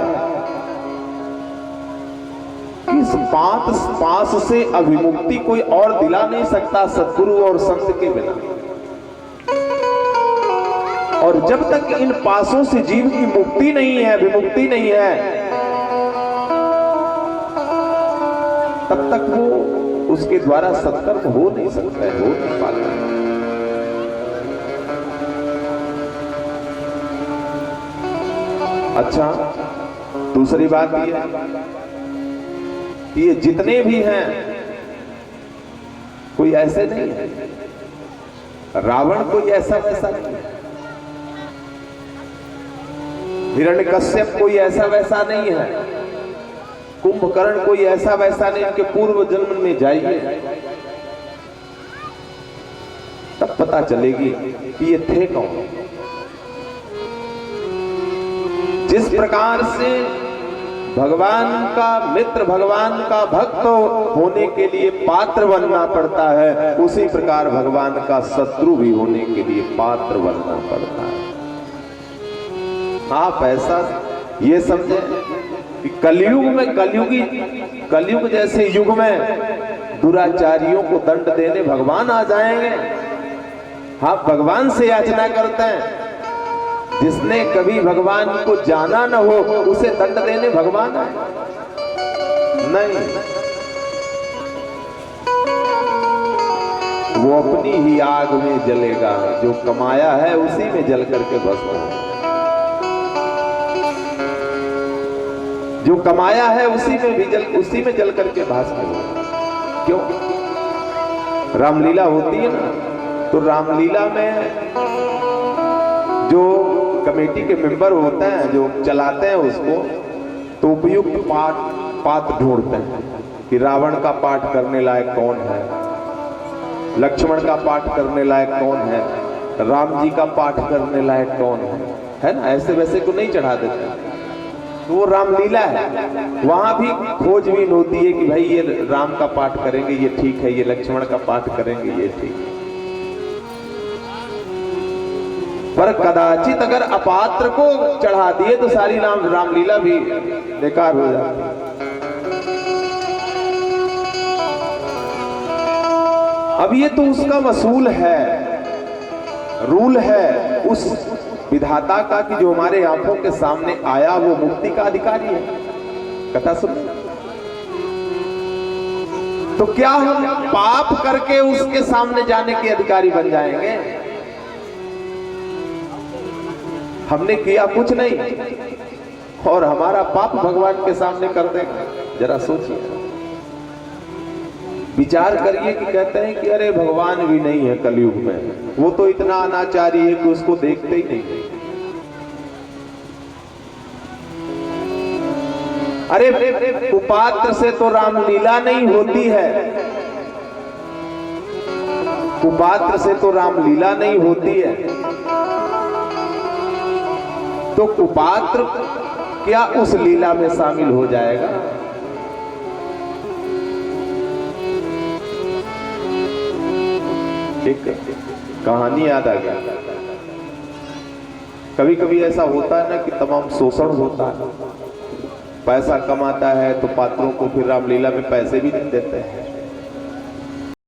कि इस पास से अभिमुक्ति कोई और दिला नहीं सकता सद्गुरु और संत के बिना। और जब तक इन पासों से जीव की मुक्ति नहीं है, विमुक्ति नहीं है, तब तक वो उसके द्वारा सत्कर्म हो नहीं सकता है, हो नहीं पाता है। अच्छा, दूसरी बात ये कि ये जितने भी हैं कोई ऐसे नहीं है, रावण कोई ऐसा वैसा नहीं है, हिरण्यकश्यप कोई ऐसा वैसा नहीं है, कुंभकर्ण कोई ऐसा वैसा नहीं कि पूर्व जन्म में जाइए तब पता चलेगी कि ये थे कौन। जिस प्रकार से भगवान का मित्र, भगवान का भक्त होने के लिए पात्र बनना पड़ता है, उसी प्रकार भगवान का शत्रु भी होने के लिए पात्र बनना पड़ता है। आप ऐसा ये समझे कि कलयुग में, कलयुग जैसे युग में दुराचारियों को दंड देने भगवान आ जाएंगे। आप भगवान से याचना करते हैं, जिसने कभी भगवान को जाना न हो उसे दंड देने भगवान आए? नहीं, वो अपनी ही आग में जलेगा, जो कमाया है उसी में जल करके भस्म होगा, जो कमाया है उसी में जल करके भस्म होगा। क्यों? रामलीला होती है ना, तो रामलीला में जो कमेटी के मेंबर होते हैं, जो चलाते हैं उसको, तो उपयुक्त पात्र ढूंढते हैं कि रावण का पाठ करने लायक कौन है, लक्ष्मण का पाठ करने लायक कौन है, राम जी का पाठ करने लायक कौन है ना। ऐसे वैसे को नहीं चढ़ा देते, तो वो रामलीला है, वहां भी खोजबीन होती है कि भाई ये राम का पाठ करेंगे ये ठीक है, ये लक्ष्मण का पाठ करेंगे ये ठीक है। पर कदाचित अगर अपात्र को चढ़ा दिए तो सारी रामलीला भी बेकार हो जाती है। अब ये तो उसका वसूल है, रूल है उस विधाता का कि जो हमारे आंखों के सामने आया वो मुक्ति का अधिकारी है। कथा सुन, तो क्या हम पाप करके उसके सामने जाने के अधिकारी बन जाएंगे? हमने किया कुछ नहीं और हमारा पाप भगवान के सामने कर देगा। जरा सोचिए, विचार करिए कि कहते हैं कि अरे भगवान भी नहीं है कलयुग में, वो तो इतना अनाचारी है कि उसको देखते ही नहीं। अरे कुपात्र से तो रामलीला नहीं होती है, कुपात्र से तो रामलीला नहीं होती है, तो कुपात्र क्या उस लीला में शामिल हो जाएगा? एक कहानी याद आ गया। कभी कभी ऐसा होता है ना कि तमाम शोषण होता है, पैसा कमाता है तो पात्रों को फिर रामलीला में पैसे भी नहीं देते हैं।